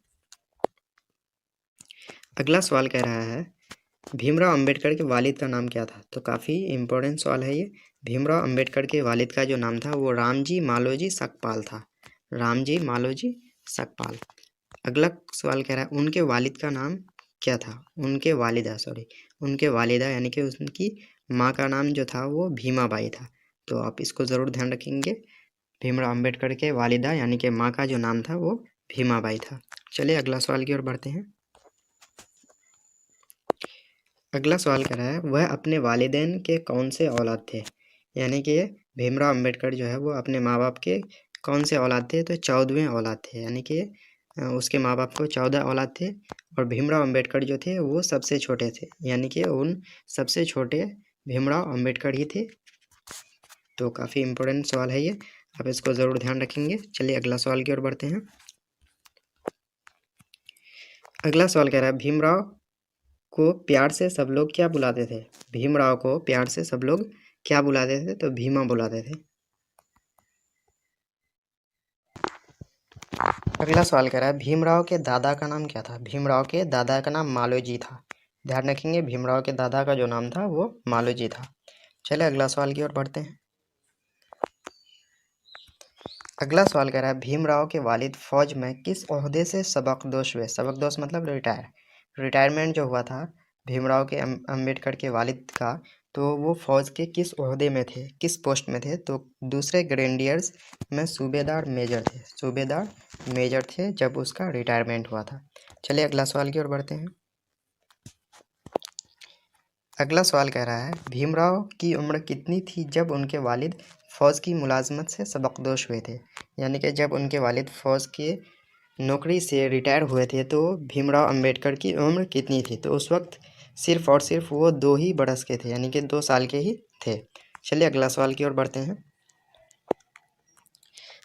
Speaker 1: अगला सवाल कह रहा है भीमराव अंबेडकर के वालिद का नाम क्या था। तो काफ़ी इम्पोर्टेंट सवाल है ये। भीमराव अंबेडकर के वालिद का जो नाम था वो रामजी मालोजी सकपाल था। रामजी मालोजी सकपाल। अगला सवाल कह रहा है उनके वालिद का नाम क्या था। उनके वालिदा यानी कि उनकी माँ का नाम जो था वो भीमाबाई था। तो आप इसको ज़रूर ध्यान रखेंगे। भीमराव अंबेडकर के वालिदा यानी कि माँ का जो नाम था वो भीमाबाई था। चलिए अगला सवाल की ओर बढ़ते हैं। अगला सवाल कह रहा है वह अपने वालिदैन के कौन से औलाद थे। यानी कि भीमराव अंबेडकर जो है वो अपने माँ बाप के कौन से औलाद थे, तो 14वें औलाद थे। यानी कि उसके माँ बाप को 14 औलाद थे और भीमराव अंबेडकर जो थे वो सबसे छोटे थे, यानी कि उन सबसे छोटे भीमराव अंबेडकर ही थे। तो काफ़ी इम्पोर्टेंट सवाल है ये, आप इसको ज़रूर ध्यान रखेंगे। चलिए अगला सवाल की ओर बढ़ते हैं। अगला सवाल कह रहा है भीमराव को प्यार से सब लोग क्या बुलाते थे। भीमराव को प्यार से सब लोग क्या बुलाते थे, तो भीमा बुलाते थे। अगला सवाल कह रहा है भीमराव के दादा का नाम क्या था। भीमराव के दादा का नाम मालोजी था। ध्यान रखेंगे, भीमराव के दादा का जो नाम था वो मालोजी था। चलिए अगला सवाल की ओर बढ़ते हैं। अगला सवाल कह रहा है भीमराव के वालिद फौज में किस ओहदे से सबकदोश हुए। सबकदोश मतलब रिटायरमेंट जो हुआ था भीमराव के अंबेडकर के वालिद का, तो वो फौज के किस ओहदे में थे, किस पोस्ट में थे, तो दूसरे ग्रेनेडियर्स में सूबेदार मेजर थे जब उसका रिटायरमेंट हुआ था। चलिए अगला सवाल की ओर बढ़ते हैं। अगला सवाल कह रहा है भीमराव की उम्र कितनी थी जब उनके वालिद फ़ौज की मुलाजमत से सबकदोश हुए थे। यानी कि जब उनके वालिद फ़ौज के नौकरी से रिटायर हुए थे तो भीमराव अंबेडकर की उम्र कितनी थी, तो उस वक्त सिर्फ और सिर्फ वो 2 ही बरस के थे, यानी कि 2 साल के ही थे। चलिए अगला सवाल की ओर बढ़ते हैं।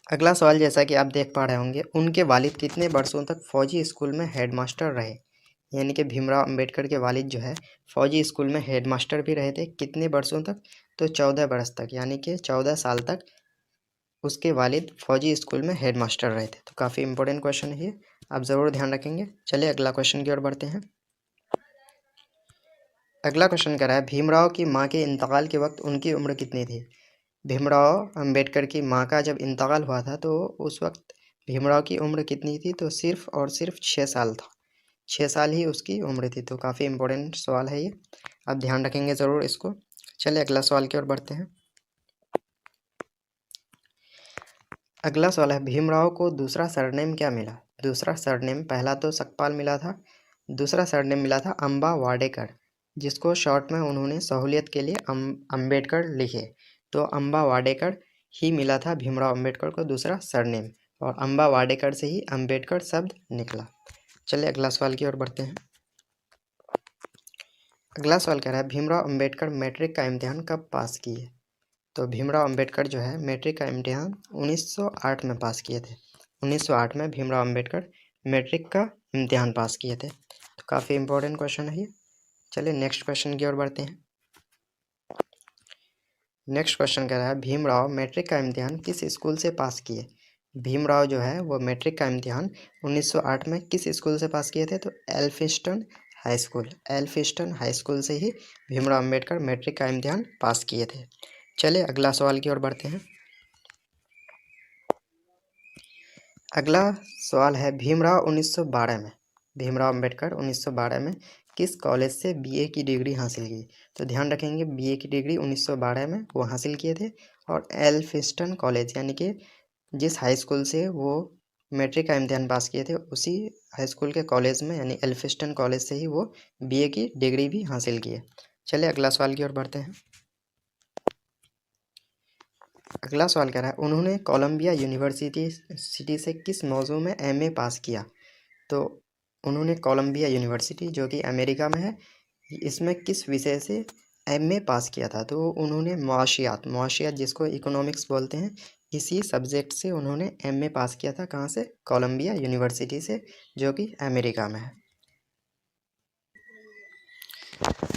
Speaker 1: अगला सवाल जैसा कि आप देख पा रहे होंगे उनके वालिद कितने वर्षों तक फ़ौजी स्कूल में हेडमास्टर रहे। यानी कि भीमराव अंबेडकर के वालिद जो है फ़ौजी स्कूल में हेडमास्टर भी रहे थे। कितने वर्षों तक, तो 14 बरस तक, यानी कि 14 साल तक उसके वालिद फ़ौजी स्कूल में हेडमास्टर रहे थे। तो काफ़ी इंपॉर्टेंट क्वेश्चन है ये, आप ज़रूर ध्यान रखेंगे। चलिए अगला क्वेश्चन की ओर बढ़ते हैं। अगला क्वेश्चन कह रहा है भीमराव की माँ के इंतकाल के वक्त उनकी उम्र कितनी थी। भीमराव अंबेडकर की माँ का जब इंतकाल हुआ था तो उस वक्त भीमराव की उम्र कितनी थी, तो सिर्फ और सिर्फ 6 साल था। 6 साल ही उसकी उम्र थी। तो काफ़ी इंपॉर्टेंट सवाल है ये, आप ध्यान रखेंगे ज़रूर इसको। चलिए अगला सवाल की ओर बढ़ते हैं। अगला सवाल है भीमराव को दूसरा सरनेम क्या मिला। दूसरा सरनेम, पहला तो सकपाल मिला था, दूसरा सरनेम मिला था अम्बा वाडेकर, जिसको शॉर्ट में उन्होंने सहूलियत के लिए अंबेडकर लिखे। तो अम्बा वाडेकर ही मिला था भीमराव अंबेडकर को दूसरा सरनेम, और अम्बा वाडेकर से ही अंबेडकर शब्द निकला। चलिए अगला सवाल की ओर बढ़ते हैं। अगला सवाल कह रहा है भीमराव अंबेडकर मैट्रिक का इम्तिहान कब पास किए। तो भीमराव अंबेडकर जो है मैट्रिक का इम्तिहान 1908 में पास किए थे। 1908 में भीमराव अंबेडकर मैट्रिक का इम्तिहान पास किए थे। तो काफ़ी इंपॉर्टेंट क्वेश्चन है ये। चलिए नेक्स्ट क्वेश्चन की ओर बढ़ते हैं। नेक्स्ट क्वेश्चन कह रहा है भीमराव मैट्रिक का इम्तिहान किस स्कूल से पास किए। भीमराव जो है वो मैट्रिक का इम्तिहान 1908 में किस स्कूल से पास किए थे। तो Elphinstone high school, Elphinstone high school से ही भीमराव अंबेडकर मैट्रिक का इम्तिहान पास किए थे। चलिए अगला सवाल की ओर बढ़ते हैं। अगला सवाल है भीमराव 1912 में, भीमराव अंबेडकर 1912 में किस कॉलेज से बीए की डिग्री हासिल की। तो ध्यान रखेंगे बीए की डिग्री 1912 में वो हासिल किए थे और एल्फिंस्टन कॉलेज यानी कि जिस हाई स्कूल से वो मैट्रिक का इम्तिहान पास किए थे उसी हाई स्कूल के कॉलेज में यानी एल्फिंस्टन कॉलेज से ही वो बीए की डिग्री भी हासिल किए। चलिए अगला सवाल की ओर बढ़ते हैं। अगला सवाल कह रहा है उन्होंने कोलंबिया यूनिवर्सिटी से किस मौजू में एमए पास किया। तो उन्होंने कोलंबिया यूनिवर्सिटी जो कि अमेरिका में है इसमें किस विषय से एमए पास किया था। तो उन्होंने मुआशियात जिसको इकोनॉमिक्स बोलते हैं इसी सब्जेक्ट से उन्होंने एमए पास किया था। कहाँ से? कोलंबिया यूनिवर्सिटी से जो कि अमेरिका में है।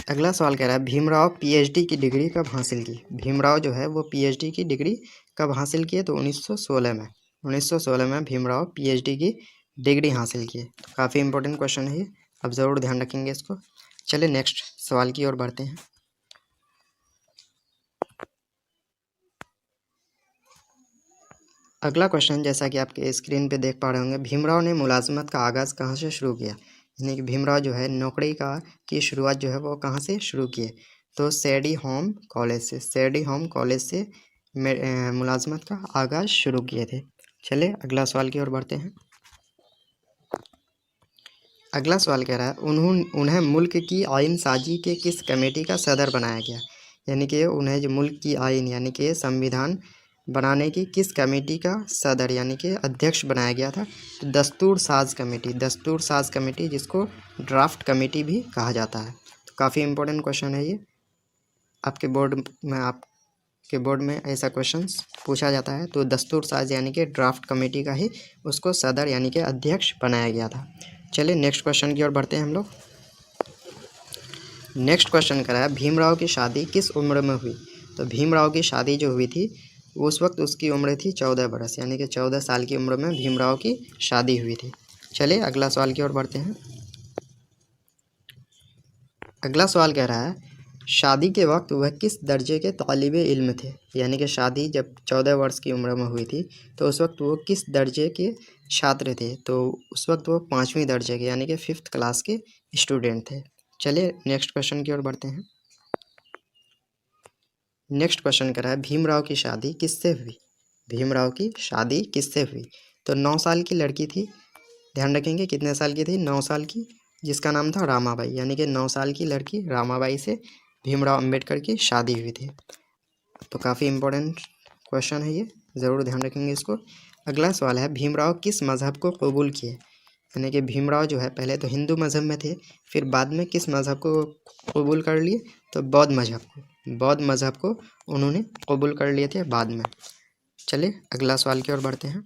Speaker 1: अगला सवाल कह रहा है भीमराव पीएचडी की डिग्री कब हासिल की। भीमराव जो है वो पीएचडी की डिग्री कब हासिल किए। तो 1916 में, 1916 में भीमराव पीएचडी की डिग्री हासिल किए। तो काफ़ी इंपॉर्टेंट क्वेश्चन है ये, अब ज़रूर ध्यान रखेंगे इसको। चलिए नेक्स्ट सवाल की ओर बढ़ते हैं। अगला क्वेश्चन जैसा कि आपके स्क्रीन पे देख पा रहे होंगे भीमराव ने मुलाजमत का आगाज़ कहाँ से शुरू किया। यानी कि भीमराव जो है नौकरी की शुरुआत जो है वो कहाँ से शुरू किए। तो सैडी होम कॉलेज से, सैडी होम कॉलेज से मुलाजमत का आगाज़ शुरू किए थे। चलिए अगला सवाल की ओर बढ़ते हैं। अगला सवाल कह रहा है उन्हें मुल्क की आइन साजी के किस कमेटी का सदर बनाया गया। यानी कि उन्हें जो मुल्क की आइन यानी कि संविधान बनाने की किस कमेटी का सदर यानी कि अध्यक्ष बनाया गया था। तो दस्तूर साज कमेटी, दस्तूर साज कमेटी जिसको ड्राफ्ट कमेटी भी कहा जाता है। तो काफ़ी इंपॉर्टेंट क्वेश्चन है ये, आपके बोर्ड में ऐसा क्वेश्चन पूछा जाता है। तो दस्तूर साज यानी कि ड्राफ्ट कमेटी का ही उसको सदर यानी कि अध्यक्ष बनाया गया था। चलिए नेक्स्ट क्वेश्चन की ओर बढ़ते हैं हम लोग। नेक्स्ट क्वेश्चन करा है भीमराव की शादी किस उम्र में हुई। तो भीमराव की शादी जो हुई थी उस वक्त उसकी उम्र थी 14 बरस यानी कि 14 साल की उम्र में भीमराव की शादी हुई थी। चलिए अगला सवाल की ओर बढ़ते हैं। अगला सवाल कह रहा है शादी के वक्त वह किस दर्जे के तालिबे इल्म थे। यानी कि शादी जब 14 वर्ष की उम्र में हुई थी तो उस वक्त वो किस दर्जे के छात्र थे। तो उस वक्त वो 5वीं दर्जे के यानी कि 5th क्लास के स्टूडेंट थे। चलिए नेक्स्ट क्वेश्चन की ओर बढ़ते हैं। नेक्स्ट क्वेश्चन कर रहा है भीमराव की शादी किससे हुई। भीमराव की शादी किससे हुई। तो 9 साल की लड़की थी, ध्यान रखेंगे कितने साल की थी, 9 साल की, जिसका नाम था रामाबाई। यानी कि 9 साल की लड़की रामाबाई से भीमराव अंबेडकर की शादी हुई थी। तो काफ़ी इंपॉर्टेंट क्वेश्चन है ये, ज़रूर ध्यान रखेंगे इसको। अगला सवाल है भीमराव किस मज़हब को कबूल किए। यानी कि भीमराव जो है पहले तो हिंदू मज़हब में थे, फिर बाद में किस मज़हब को कबूल कर लिए। तो बौद्ध मज़हब को, बौद्ध मज़हब को उन्होंने कबूल कर लिए थे बाद में। चलिए अगला सवाल की ओर बढ़ते हैं।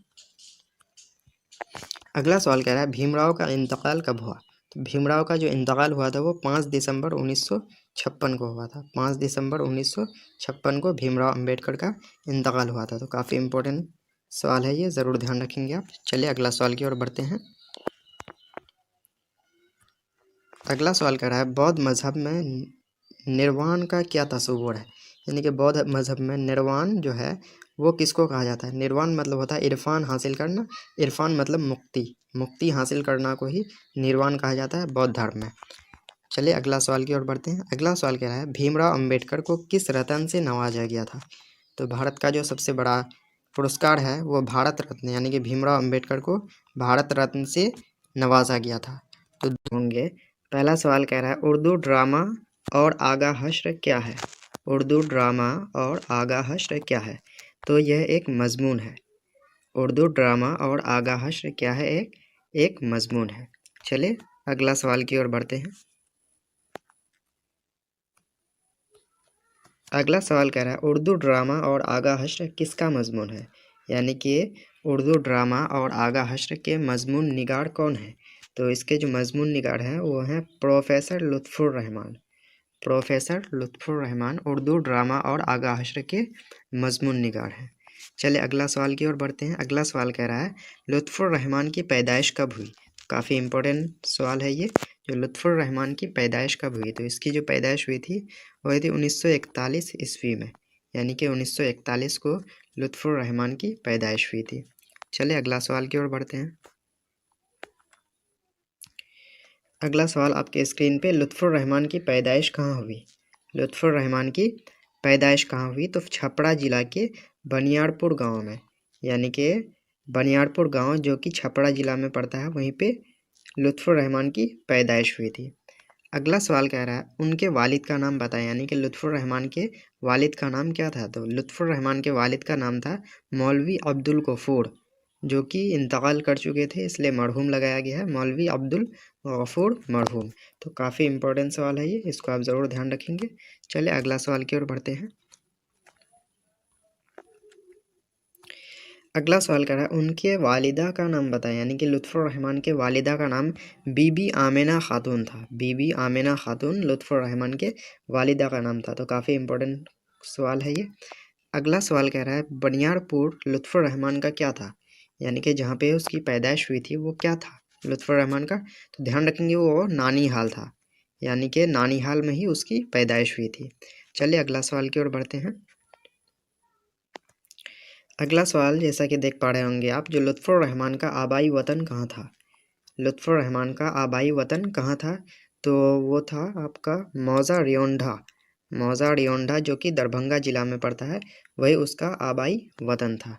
Speaker 1: अगला सवाल कह रहा है भीमराव का इंतकाल कब हुआ। तो भीमराव का जो इंतकाल हुआ था वो 5 दिसंबर 1956 को हुआ था। 5 दिसंबर 1956 को भीमराव अंबेडकर का इंतकाल हुआ था। तो काफ़ी इंपॉर्टेंट सवाल है ये, ज़रूर ध्यान रखेंगे आप। चलिए अगला सवाल की ओर बढ़ते हैं। अगला सवाल कह रहा है बौद्ध मज़हब में निर्वाण का क्या तस्वुर है। यानी कि बौद्ध मज़हब में निर्वाण जो है वो किसको कहा जाता है। निर्वाण मतलब होता है इरफान हासिल करना, इरफान मतलब मुक्ति, मुक्ति हासिल करना को ही निर्वाण कहा जाता है बौद्ध धर्म में। चलिए अगला सवाल की ओर बढ़ते हैं। अगला सवाल कह रहा है भीमराव अंबेडकर को किस रत्न से नवाजा गया था। तो भारत का जो सबसे बड़ा पुरस्कार है वो भारत रत्न यानी कि भीमराव अंबेडकर को भारत रत्न से नवाजा गया था। तो होंगे पहला सवाल कह रहा है उर्दू ड्रामा और आगा हश्र क्या है। उर्दू ड्रामा और आगा हश्र क्या है। तो यह एक मजमून है। उर्दू ड्रामा और आगा हश्र क्या है, एक मजमून है। चलिए अगला सवाल की ओर बढ़ते हैं। अगला सवाल कह रहा है उर्दू ड्रामा और आगा हश्र किसका मजमून है, यानी कि उर्दू ड्रामा और आगा हश्र के मजमून निगार कौन है। तो इसके जो मजमून निगार हैं वो हैं professor Lutfur Rahman. Professor Lutfur Rahman Urdu drama और आगा हश्र के मजमून निगार हैं। चलिए अगला सवाल की ओर बढ़ते हैं। अगला सवाल कह रहा है लुत्फ़ुर रहमान की पैदाइश कब हुई। काफ़ी इम्पोर्टेंट सवाल है ये, जो लुत्फ़ुर रहमान की पैदाइश कब हुई। तो इसकी जो पैदाइश हुई थी वो हुई थी 1941 ईस्वी में, यानी कि 1941 को लुत्फ़ुर रहमान की पैदाइश हुई थी। चलिए अगला सवाल की ओर बढ़ते हैं। अगला सवाल आपके स्क्रीन पे लुत्फ़ुर रहमान की पैदाइश कहाँ हुई। लुत्फ़ुर रहमान की पैदाइश कहाँ हुई, तो छपरा ज़िला के बनियारपुर गांव में, यानी कि बनियारपुर गांव जो कि छपरा ज़िला में पड़ता है, वहीं पे लुत्फ़ुर रहमान की पैदाइश हुई थी। अगला सवाल कह रहा है उनके वालिद का नाम बताएं, यानी कि लुत्फ़ुर रहमान के वालिद का नाम क्या था। तो लुत्फ़ुर रहमान के वालिद का नाम था मौलवी अब्दुल गफ़ूर, जो कि इंतकाल कर चुके थे, इसलिए मरहूम लगाया गया है, मौलवी अब्दुल गफ़ूर मरहूम। तो काफ़ी इंपॉर्टेंट सवाल है ये, इसको आप ज़रूर ध्यान रखेंगे। चलिए अगला सवाल की ओर बढ़ते हैं। अगला सवाल कर रहा है उनके वालिदा का नाम बताएं, यानी कि लुत्फ़ुर रहमान के वालिदा का नाम बीबी आमिना खातून था। बीबी आमिना खातून लुत्फ़ुर रहमान के वालिदा का नाम था। तो काफ़ी इंपॉर्टेंट सवाल है ये। अगला सवाल कह रहा है बनियारपुर लुत्फ़ुर रहमान का क्या था, यानी कि जहाँ पे उसकी पैदाइश हुई थी वो क्या था लुत्फ़ुर रहमान का। तो ध्यान रखेंगे वो नानी हाल था, यानी कि नानी हाल में ही उसकी पैदाइश हुई थी। चलिए अगला सवाल की ओर बढ़ते हैं। अगला सवाल जैसा कि देख पा रहे होंगे आप, जो लुत्फ़ुर रहमान का आबाई वतन कहाँ था। लुत्फ़ुर रहमान का आबाई वतन कहाँ था, तो वो था आपका मौज़ा रियोंढा। मौज़ा रियोंढा जो कि दरभंगा ज़िला में पड़ता है, वही उसका आबाई वतन था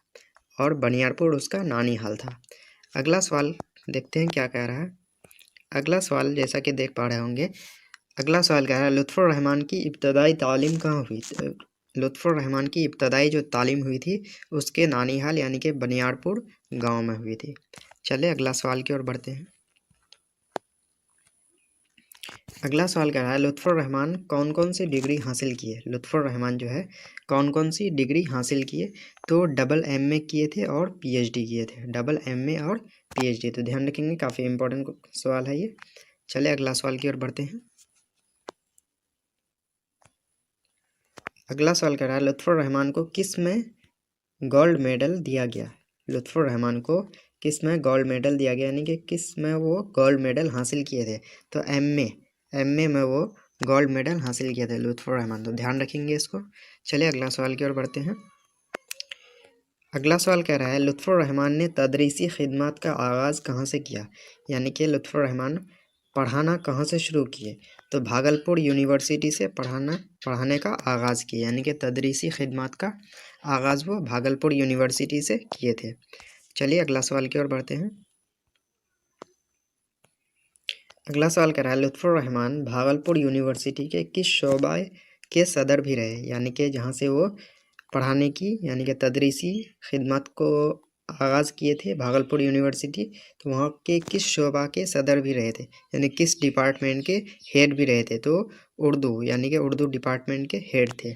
Speaker 1: और बनियारपुर उसका नानी हाल था। अगला सवाल देखते हैं क्या कह रहा है। अगला सवाल जैसा कि देख पा रहे होंगे, अगला सवाल कह रहा है लुत्फ़ुर रहमान की इब्तदाई तालीम कहाँ हुई। लुत्फ़ुर रहमान की इब्तदाई जो तालीम हुई थी उसके नानी हाल यानी कि बनियारपुर गांव में हुई थी। चलिए अगला सवाल की ओर बढ़ते हैं। अगला सवाल कह रहा है लुत्फ़ुर रहमान कौन कौन सी डिग्री हासिल किए। लुत्फ़ुर रहमान जो है कौन कौन सी डिग्री हासिल किए, तो डबल MA किए थे और PhD किए थे। डबल MA और PhD, तो ध्यान रखेंगे, काफ़ी इंपॉर्टेंट सवाल है ये। चलिए अगला सवाल की ओर बढ़ते हैं। अगला सवाल कह रहा है लुत्फ़ुर रहमान को किस में गोल्ड मेडल दिया गया। लुत्फ़ुर रहमान को किस में गोल्ड मेडल दिया गया, यानी कि किस में वो गोल्ड मेडल हासिल किए थे। तो MA में वो गोल्ड मेडल हासिल किए थे लुत्फ़ुर रहमान, तो ध्यान रखेंगे इसको। चलिए अगला सवाल की ओर बढ़ते हैं। अगला सवाल कह रहा है लुत्फ़ुर रहमान ने तदरीसी खिदमत का आगाज़ कहाँ से किया, यानी कि लुत्फ़ुर रहमान पढ़ाना कहाँ से शुरू किए। तो भागलपुर यूनिवर्सिटी से पढ़ाने का आगाज़ किया, यानी कि तदरीसी खिदमत का आगाज़ वो भागलपुर यूनिवर्सिटी से किए थे। चलिए अगला सवाल की ओर बढ़ते हैं। अगला सवाल कह रहा है लुत्फ़ुर रहमान भागलपुर यूनिवर्सिटी के किस शोबे के सदर भी रहे, यानी कि जहाँ से वो पढ़ाने की यानी कि तदरीसी खिदमत को आगाज़ किए थे भागलपुर यूनिवर्सिटी, तो वहाँ के किस शोबा के सदर भी रहे थे, यानी किस डिपार्टमेंट के हेड भी रहे थे। तो उर्दू, यानी कि उर्दू डिपार्टमेंट के हेड थे।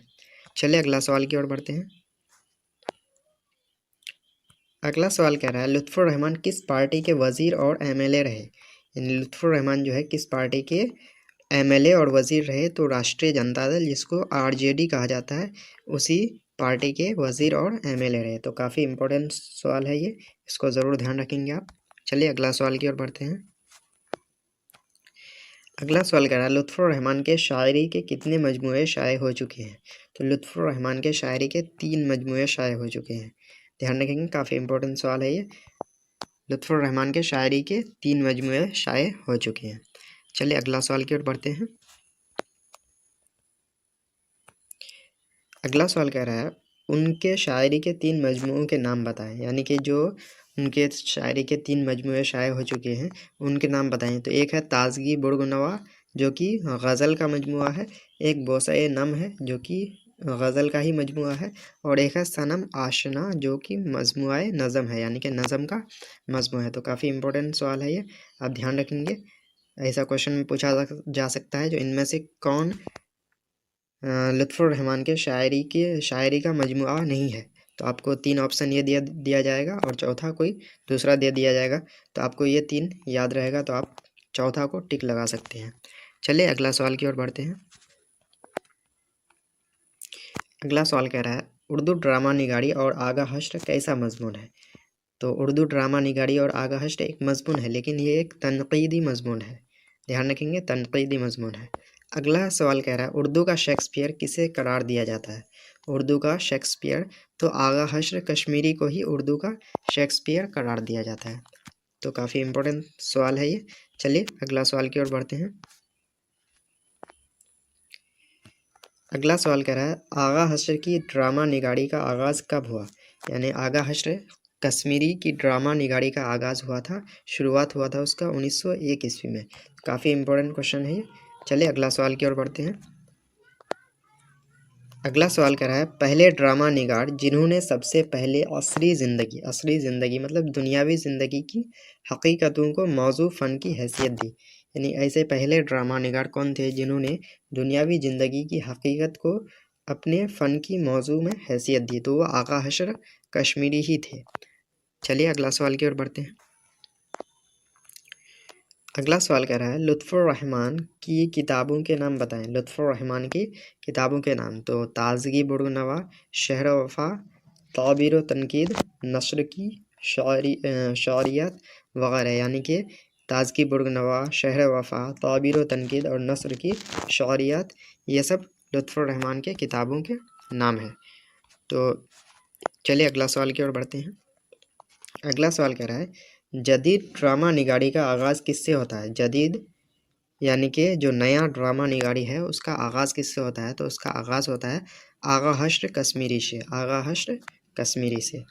Speaker 1: चलिए अगला सवाल की ओर बढ़ते हैं। अगला सवाल कह रहा है लुत्फ़ुर रहमान किस पार्टी के वज़ीर और MLA रहे, यानी लुत्फ़ुर रहमान जो है किस पार्टी के MLA और वज़ीर रहे। तो राष्ट्रीय जनता दल, जिसको RJD कहा जाता है, उसी पार्टी के वज़ीर और MLA रहे। तो काफ़ी इंपॉर्टेंट सवाल है ये, इसको ज़रूर ध्यान रखेंगे आप। चलिए अगला सवाल की ओर बढ़ते हैं। अगला सवाल कह रहा है लुत्फ़ुर रहमान के शायरी के कितने मजमूए शाये हो चुके हैं। तो लुत्फ़ुर रहमान के शायरी के 3 मजमूए शाये हो चुके हैं। ध्यान रखेंगे, काफ़ी इंपॉर्टेंट सवाल है ये। लुत्फ़ुर रहमान के शायरी के 3 मजमूए शाये हो चुके हैं। चलिए अगला सवाल की ओर बढ़ते हैं। अगला सवाल कह रहा है उनके शायरी के 3 मजमूओं के नाम बताएं, यानी कि जो उनके शायरी के 3 मजमूए शाये हो चुके हैं उनके नाम बताएं। तो एक है ताज़गी बुर्गनवा, जो कि गज़ल का मजमुआ है। एक बोसा-ए नम है, जो कि गज़ल का ही मजमुआ है। और एक है सनम आशना, जो कि मजमुआ नज़म है, यानी कि नज़म का मजमुआ है। तो काफ़ी इंपॉर्टेंट सवाल है ये, आप ध्यान रखेंगे। ऐसा क्वेश्चन पूछा जा सकता है जो इनमें से कौन लुत्फ़ुर रहमान के शायरी का मजमुआ नहीं है। तो आपको 3 ऑप्शन ये दिया जाएगा और चौथा कोई दूसरा दे दिया जाएगा। तो आपको ये 3 याद रहेगा तो आप चौथा को टिक लगा सकते हैं। चलिए अगला सवाल की ओर बढ़ते हैं। अगला सवाल कह रहा है उर्दू ड्रामा निगारी और आगा हश्र कैसा मजमून है। तो उर्दू ड्रामा निगारी और आगा हश्र एक मजमून है, लेकिन ये एक तनकीदी मजमून है। ध्यान रखेंगे, तनकीदी मजमून है। अगला सवाल कह रहा है उर्दू का शेक्सपियर किसे करार दिया जाता है। उर्दू का शेक्सपियर, तो आगा हश्र कश्मीरी को ही उर्दू का शेक्सपियर करार दिया जाता है। तो काफ़ी इम्पोर्टेंट सवाल है ये। चलिए अगला सवाल की ओर बढ़ते हैं। अगला सवाल कह रहा है आगा हश्र की ड्रामा निगारी का आगाज़ कब हुआ। यानी आगा हश्र कश्मीरी की ड्रामा निगारी का आगाज़ हुआ था, शुरुआत हुआ था उसका 1901 ईस्वी में। काफ़ी इम्पोर्टेंट क्वेश्चन है ये। चलिए अगला सवाल की ओर बढ़ते हैं। अगला सवाल कह रहा है पहले ड्रामा निगार जिन्होंने सबसे पहले असली ज़िंदगी मतलब दुनियावी ज़िंदगी की हकीकतों को मौजू फ़न की हैसियत दी। यानी ऐसे पहले ड्रामा निगार कौन थे जिन्होंने दुनियावी ज़िंदगी की हकीकत को अपने फ़न की मौजू में हैसियत दी। तो वो आगा हश्र कश्मीरी ही थे। चलिए अगला सवाल की ओर बढ़ते हैं। अगला सवाल कह रहा है लुत्फ़ुर रहमान की किताबों के नाम बताएं। लुत्फ़ुर रहमान की किताबों के नाम, तो ताज़गी बुर्गनवा, शहर वफ़ा, ताबीर व तनकीद, नस्र की शारियत वगैरह। यानी कि ताज़गी बुर्गनवा, शहर वफ़ा, ताबीर व तनकीद और नस्र की शारियत, ये सब लुत्फ़ुर रहमान के किताबों के नाम हैं। तो चलिए अगला सवाल की ओर बढ़ते हैं। अगला सवाल कह रहा है जदीद ड्रामा निगारी का आगाज़ किससे होता है। जदीद यानी कि जो नया ड्रामा निगारी है उसका आगाज़ किससे होता है। तो उसका आगाज़ होता है आगा हश्र कश्मीरी से। आगा हश्र कश्मीरी से।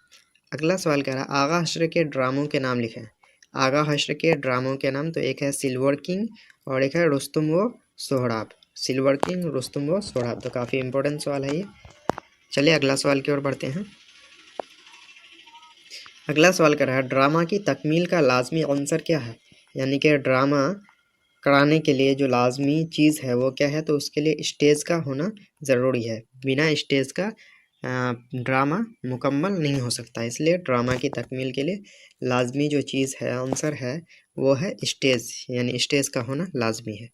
Speaker 1: अगला सवाल कह रहा है आगा हश्र के ड्रामों के नाम लिखें। आगा हश्र के ड्रामों के नाम, तो एक है सिल्वर किंग और एक है रुस्तुम व सोहराब। सिल्वर किंग, रुस्तुम व सोहराब। तो काफ़ी इंपॉर्टेंट सवाल है ये। चलिए अगला सवाल की ओर बढ़ते हैं। अगला सवाल कर रहा है ड्रामा की तकमील का लाजमी अंसर क्या है। यानी कि ड्रामा कराने के लिए जो लाजमी चीज़ है वो क्या है। तो उसके लिए स्टेज का होना ज़रूरी है। बिना स्टेज का ड्रामा मुकम्मल नहीं हो सकता। इसलिए ड्रामा की तकमील के लिए लाजमी जो चीज़ है, आंसर है, वो है स्टेज। यानी स्टेज का होना लाजमी है।